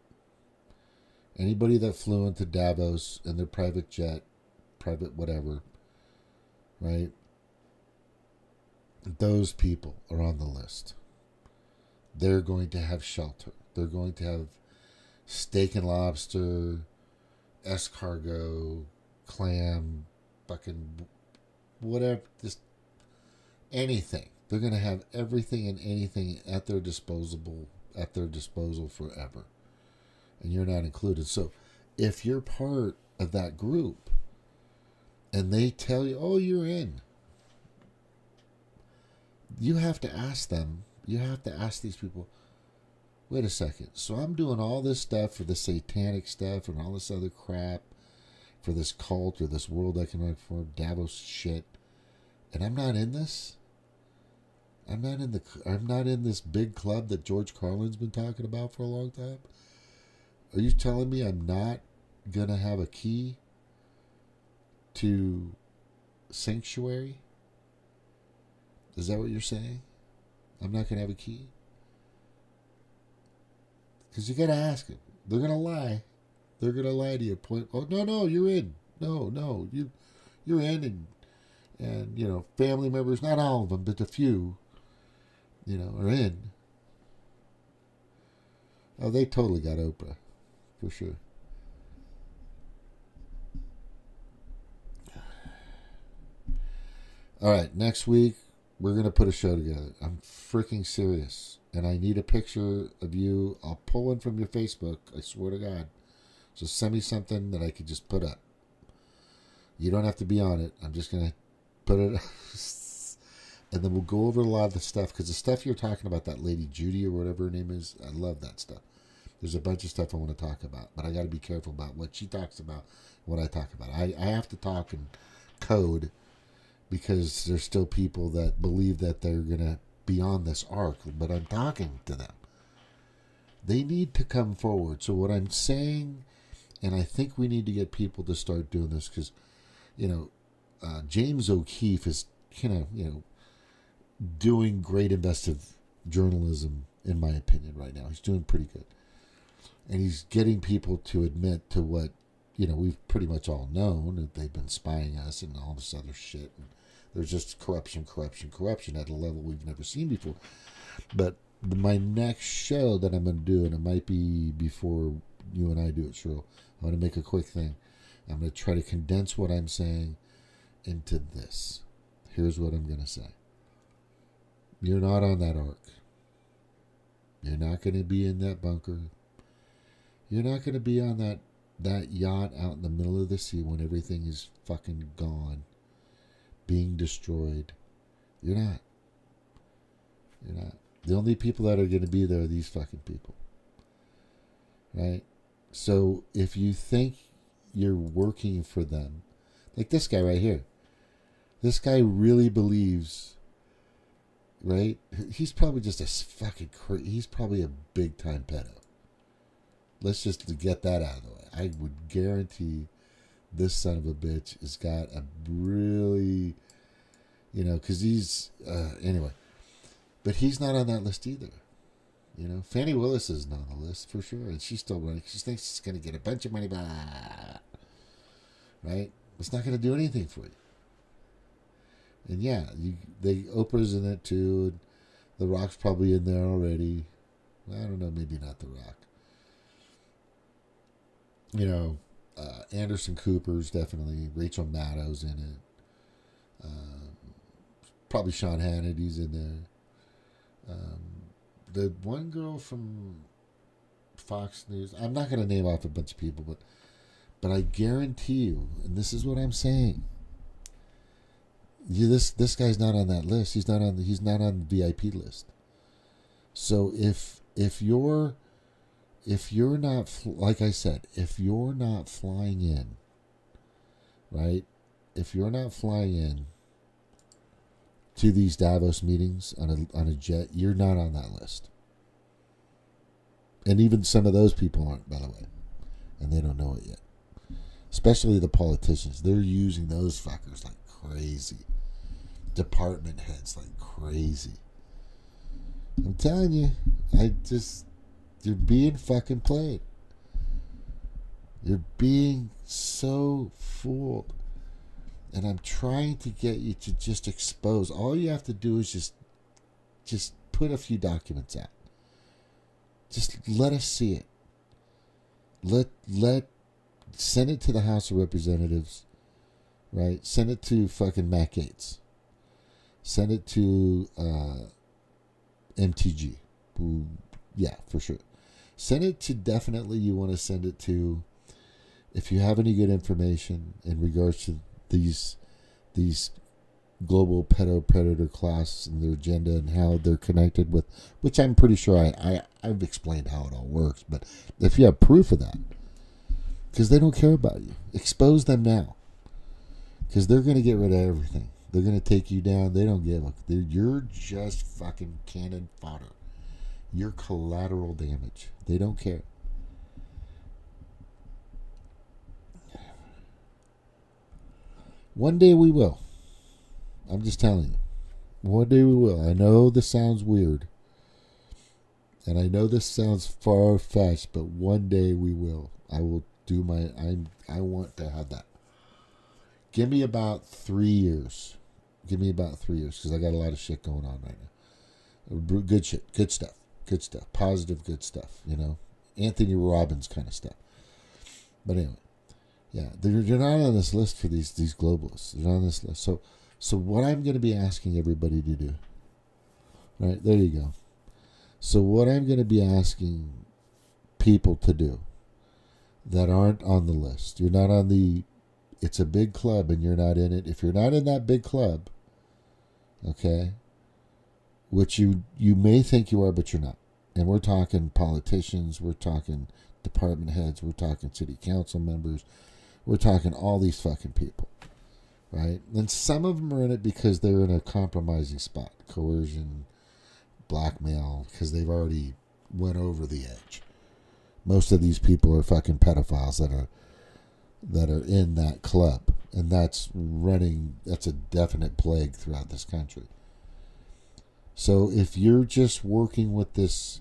Anybody that flew into Davos in their private jet, private whatever, right? Those people are on the list. They're going to have shelter. They're going to have steak and lobster, escargot, clam, fucking whatever, just anything. They're going to have everything and anything at their disposal forever. And you're not included. So if you're part of that group and they tell you, oh, you're in, you have to ask them, you have to ask these people, wait a second, so I'm doing all this stuff for the satanic stuff and all this other crap for this cult or this World Economic Forum, Davos shit, and I'm not in this? I'm not in this big club that George Carlin's been talking about for a long time? Are you telling me I'm not going to have a key to sanctuary? Is that what you're saying? I'm not going to have a key? Because you got to ask them. They're going to lie. They're going to lie to you. Oh, no, you're in. No, you're in. And, you know, family members, not all of them, but a few, you know, are in. Oh, they totally got Oprah. For sure. All right, next week, we're going to put a show together. I'm freaking serious. And I need a picture of you. I'll pull one from your Facebook. I swear to God. So send me something that I could just put up. You don't have to be on it. I'm just going to put it up. And then we'll go over a lot of the stuff. Because the stuff you're talking about, that lady Judy or whatever her name is, I love that stuff. There's a bunch of stuff I want to talk about. But I got to be careful about what she talks about, what I talk about. I have to talk in code. Because there's still people that believe that they're going to be on this arc, but I'm talking to them. They need to come forward. So what I'm saying, and I think we need to get people to start doing this, because, you know, James O'Keefe is, doing great investigative journalism, in my opinion, right now. He's doing pretty good. And he's getting people to admit to what, we've pretty much all known, that they've been spying us and all this other shit. And there's just corruption at a level we've never seen before. But my next show that I'm going to do, and it might be before you and I do it, Cheryl, I'm going to make a quick thing. I'm going to try to condense what I'm saying into this. Here's what I'm going to say. You're not on that ark. You're not going to be in that bunker. You're not going to be on that yacht out in the middle of the sea when everything is fucking gone, being destroyed. You're not. You're not. The only people that are going to be there are these fucking people. Right? So if you think you're working for them, like this guy right here, this guy really believes, right? He's probably just a fucking he's probably a big time pedo. Let's just get that out of the way. I would guarantee this son of a bitch has got a really, because he's, anyway. But he's not on that list either. Fannie Willis isn't on the list for sure. And she's still running. She thinks she's going to get a bunch of money back. Right? It's not going to do anything for you. And yeah, Oprah's in it too. And The Rock's probably in there already. I don't know, maybe not The Rock. Anderson Cooper's definitely. Rachel Maddow's in it. Probably Sean Hannity's in there. The one girl from Fox News. I'm not going to name off a bunch of people, but I guarantee you, and this is what I'm saying. This guy's not on that list. He's not on the VIP list. So if you're not, like I said, if you're not flying in, right? If you're not flying in to these Davos meetings on a jet, you're not on that list. And even some of those people aren't, by the way. And they don't know it yet. Especially the politicians. They're using those fuckers like crazy. Department heads like crazy. I'm telling you, you're being fucking played. You're being so fooled. And I'm trying to get you to just expose. All you have to do is just put a few documents out. Just let us see it. Send it to the House of Representatives, right? Send it to fucking Matt Gaetz. Send it to MTG. Yeah, for sure. Send it to, definitely you want to send it to, if you have any good information in regards to these global predator class and their agenda and how they're connected with, which I'm pretty sure I've explained how it all works, but if you have proof of that, because they don't care about you, expose them now, because they're going to get rid of everything. They're going to take you down. They don't give a... You're just fucking cannon fodder. You're collateral damage. They don't care. One day we will. I'm just telling you. One day we will. I know this sounds weird. And I know this sounds far-fetched, but one day we will. I will do my... I want to have that. Give me about 3 years. Give me about 3 years, because I got a lot of shit going on right now. Good shit. Good stuff. Good stuff. Positive good stuff, you know. Anthony Robbins kind of stuff. But anyway. Yeah, you're not on this list for these globalists. They're not on this list. So what I'm going to be asking everybody to do, right, there you go. So what I'm going to be asking people to do that aren't on the list, you're not on the, it's a big club and you're not in it. If you're not in that big club, okay, which you may think you are, but you're not. And we're talking politicians, we're talking department heads, we're talking city council members, we're talking all these fucking people, right? And some of them are in it because they're in a compromising spot, coercion, blackmail, because they've already went over the edge. Most of these people are fucking pedophiles that are in that club, and that's a definite plague throughout this country. So if you're just working with these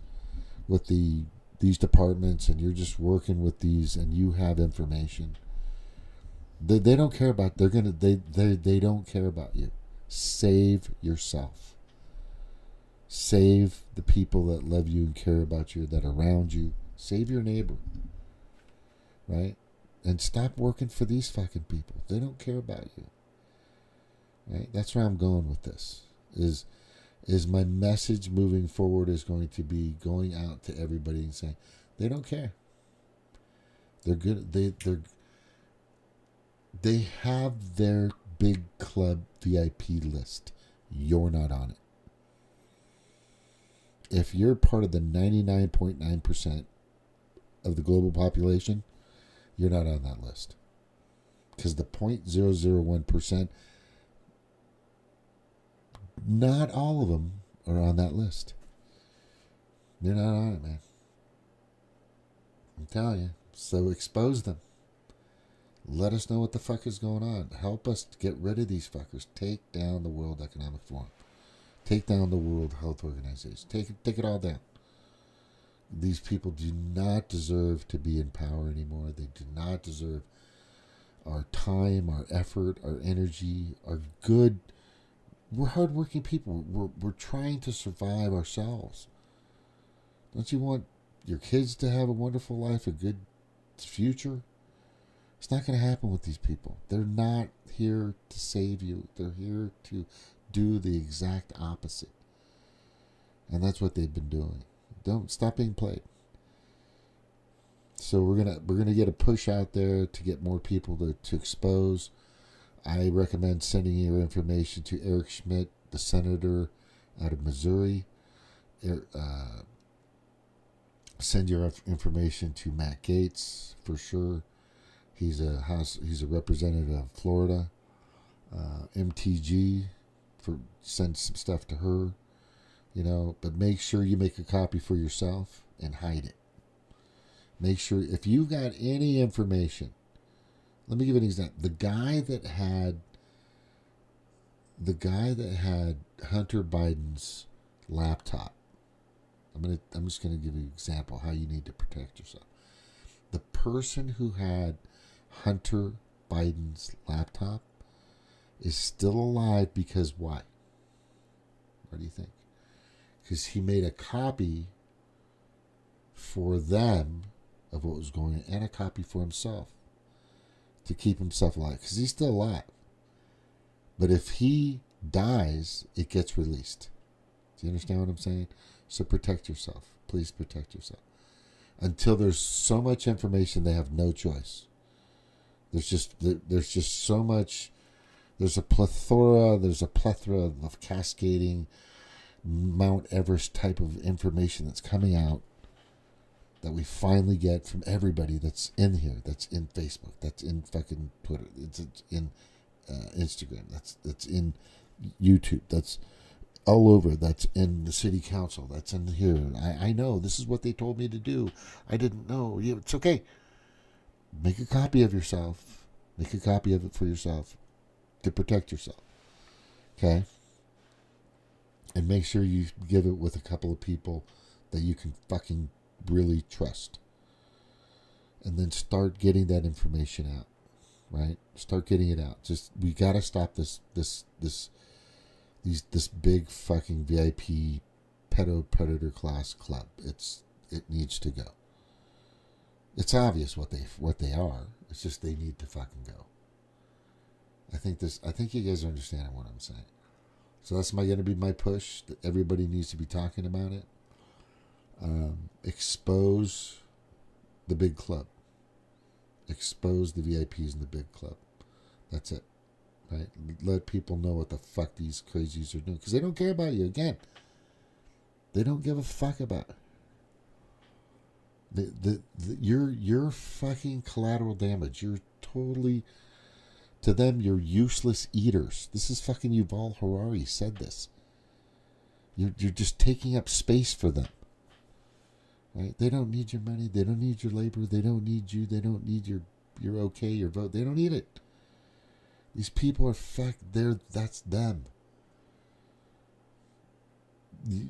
departments, and you're just working with these, and you have information, they don't care about. They don't care about you. Save yourself. Save the people that love you and care about you, that are around you. Save your neighbor. Right? And stop working for these fucking people. They don't care about you. Right? That's where I'm going with this. Is my message moving forward is going to be going out to everybody and saying, they don't care. They're good. They have their big club VIP list. You're not on it. If you're part of the 99.9% of the global population, you're not on that list. Because the 0.001%, not all of them are on that list. They're not on it, man. I'm telling you. So expose them. Let us know what the fuck is going on. Help us get rid of these fuckers. Take down the World Economic Forum. Take down the World Health Organization. Take it all down. These people do not deserve to be in power anymore. They do not deserve our time, our effort, our energy, our good. We're hardworking people. We're trying to survive ourselves. Don't you want your kids to have a wonderful life, a good future? It's not going to happen with these people. They're not here to save you. They're here to do the exact opposite. And that's what they've been doing. Don't stop being played. So we're gonna get a push out there to get more people to expose. I recommend sending your information to Eric Schmidt, the senator out of Missouri. Send your information to Matt Gaetz for sure. He's a representative of Florida. MTG, send some stuff to her. But make sure you make a copy for yourself and hide it. Make sure if you got any information. Let me give you an example. The guy that had Hunter Biden's laptop. I'm just gonna give you an example how you need to protect yourself. The person who had Hunter Biden's laptop is still alive because why? What do you think? Because he made a copy for them of what was going on and a copy for himself to keep himself alive because he's still alive. But if he dies, it gets released. Do you understand what I'm saying? So protect yourself. Please protect yourself. Until there's so much information, they have no choice. There's just so much. There's a plethora of cascading Mount Everest type of information that's coming out that we finally get from everybody that's in here, that's in Facebook, that's in fucking Twitter, it's in Instagram, that's in YouTube, that's all over, that's in the city council, that's in here. I know this is what they told me to do. I didn't know. It's okay. Make a copy of yourself. Make a copy of it for yourself to protect yourself. Okay? And make sure you give it with a couple of people that you can fucking really trust. And then start getting that information out. Right? Start getting it out. We gotta stop this big fucking VIP predator class club. It needs to go. It's obvious what they are. It's just they need to fucking go. I think you guys are understanding what I'm saying. So that's going to be my push, that everybody needs to be talking about it. Expose the big club. Expose the VIPs in the big club. That's it. Right? Let people know what the fuck these crazies are doing. Because they don't care about you. Again, they don't give a fuck about it. You're fucking collateral damage. You're totally... To them, you're useless eaters. This is fucking Yuval Harari said this. You're just taking up space for them. Right? They don't need your money. They don't need your labor. They don't need you. They don't need your okay, your vote. They don't need it. These people are that's them.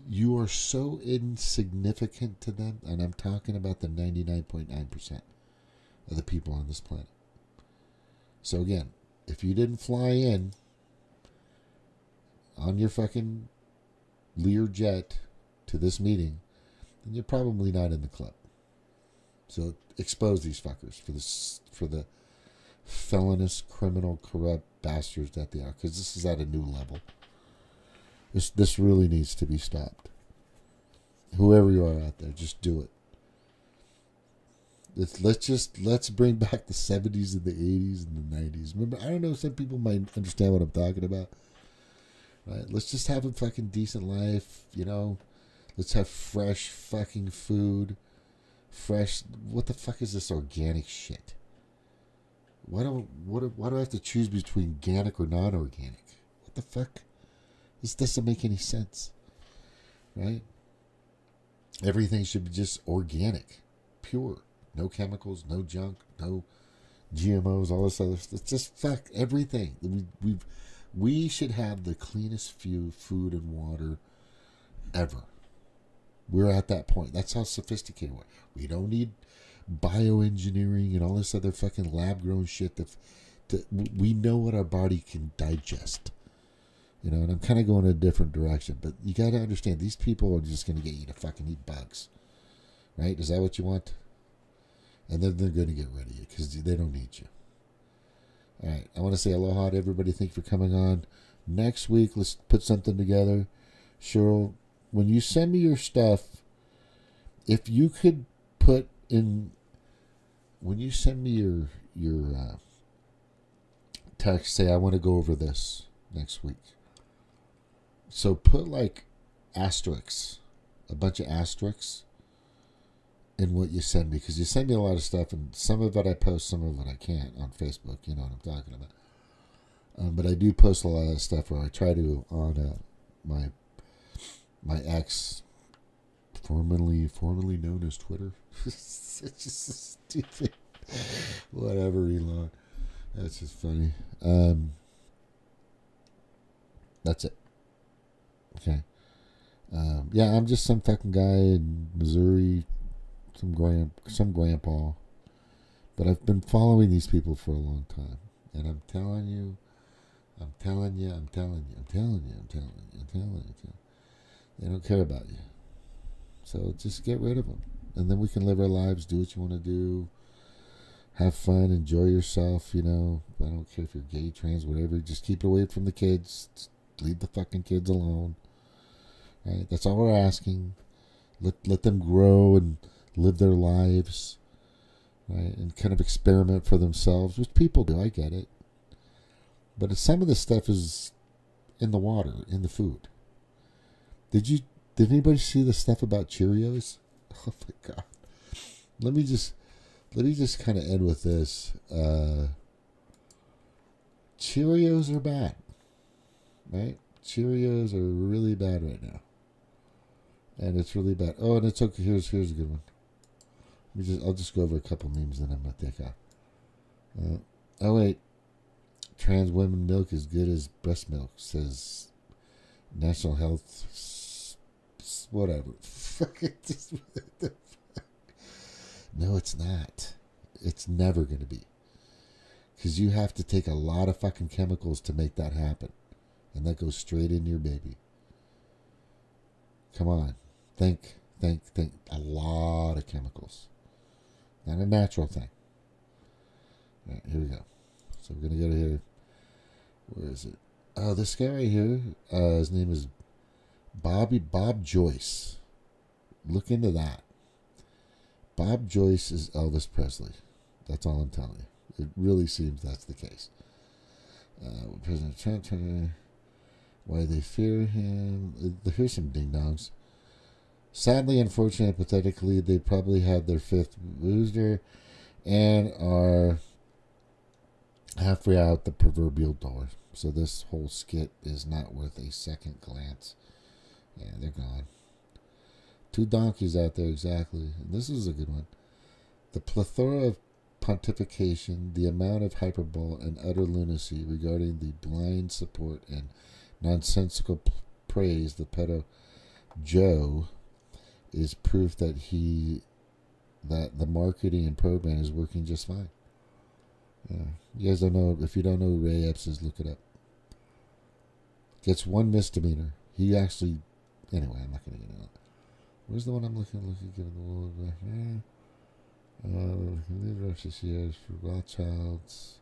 You are so insignificant to them, and I'm talking about the 99.9% of the people on this planet. So again, if you didn't fly in on your fucking Lear jet to this meeting, then you're probably not in the club. So expose these fuckers for the felonious, criminal, corrupt bastards that they are, because this is at a new level. This really needs to be stopped. Whoever you are out there, just do it. Let's bring back the 70s and the 80s and the 90s. Remember, I don't know, some people might understand what I'm talking about. Right? Let's just have a fucking decent life, Let's have fresh fucking food. What the fuck is this organic shit? Why do I have to choose between organic or non-organic? What the fuck? This doesn't make any sense. Right? Everything should be just organic. Pure. No chemicals, no junk, no GMOs, all this other stuff. It's just fuck everything. We should have the cleanest food and water ever. We're at that point. That's how sophisticated we are. We don't need bioengineering and all this other fucking lab-grown shit. We know what our body can digest. And I'm kind of going in a different direction. But you got to understand, these people are just going to get you to fucking eat bugs. Right? Is that what you want? And then they're going to get rid of you because they don't need you. All right. I want to say aloha to everybody. Thank you for coming on. Next week, let's put something together. Cheryl, when you send me your stuff, if you could put in when you send me your text, say I want to go over this next week. So put like asterisks, a bunch of asterisks in what you send me, because you send me a lot of stuff, and some of it I post, some of it I can't on Facebook. You know what I'm talking about. But I do post a lot of stuff, or I try to on my ex, formerly known as Twitter. It's just stupid. Whatever, Elon. That's just funny. That's it. Okay. Yeah, I'm just some fucking guy in Missouri, some grandpa. But I've been following these people for a long time. And I'm telling you. They don't care about you. So just get rid of them. And then we can live our lives, do what you want to do. Have fun, enjoy yourself, I don't care if you're gay, trans, whatever. Just keep it away from the kids. Just leave the fucking kids alone. Right? That's all we're asking. Let them grow and live their lives. Right? And kind of experiment for themselves, which people do. I get it. But some of the stuff is in the water, in the food. Did anybody see the stuff about Cheerios? Oh my God. Let me just kind of end with this. Cheerios are bad. Right? Cheerios are really bad right now. And it's really bad. Oh, and it's okay. Here's a good one. I'll just go over a couple memes and I'm gonna take out. Oh wait. Trans women milk is good as breast milk, says National Health. Whatever. No, it's not. It's never going to be. Because you have to take a lot of fucking chemicals to make that happen. And that goes straight into your baby. Come on. Think. A lot of chemicals. Not a natural thing. All right, here we go. So we're going to go to here. Where is it? Oh, this guy right here. His name is Bob Joyce. Look into that. Bob Joyce is Elvis Presley. That's all I'm telling you. It really seems that's the case. President Trump, why they fear him. Here's some ding-dongs. Sadly, unfortunately, pathetically, they probably had their fifth booster and are halfway out the proverbial door. So this whole skit is not worth a second glance. Yeah, they're gone. Two donkeys out there, exactly. And this is a good one. The plethora of pontification, the amount of hyperbole and utter lunacy regarding the blind support and nonsensical praise the pedo Joe is proof that the marketing and program is working just fine. Yeah. You guys don't know. If you don't know who Ray Epps is, look it up. Gets one misdemeanor. He actually... Anyway, I'm not going to get into it. Where's the one I'm looking given the world back here? Years for Rothschilds.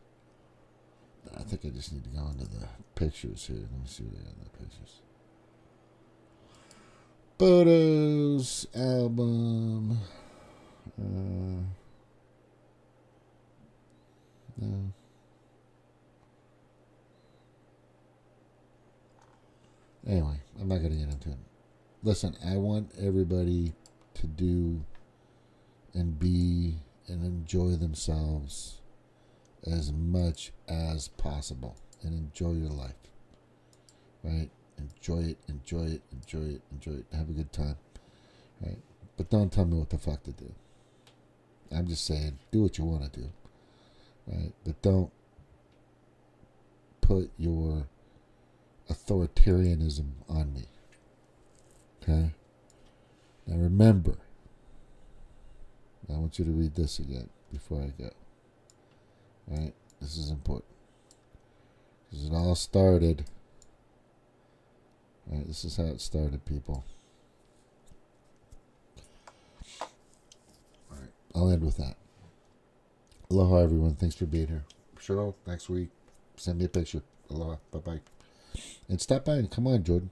I think I just need to go into the pictures here. Let me see what they got in the pictures. Photos, album. No. Anyway, I'm not going to get into it. Listen, I want everybody to do and be and enjoy themselves as much as possible and enjoy your life. Right? Enjoy it. Have a good time. Right? But don't tell me what the fuck to do. I'm just saying, do what you want to do. Right? But don't put your authoritarianism on me. Okay? Now remember, I want you to read this again before I go. Right? This is important. Because it all started. Right? This is how it started, people. Alright, I'll end with that. Aloha, everyone. Thanks for being here. Cheryl, next week, send me a picture. Aloha. Bye-bye. And stop by and come on, Jordan.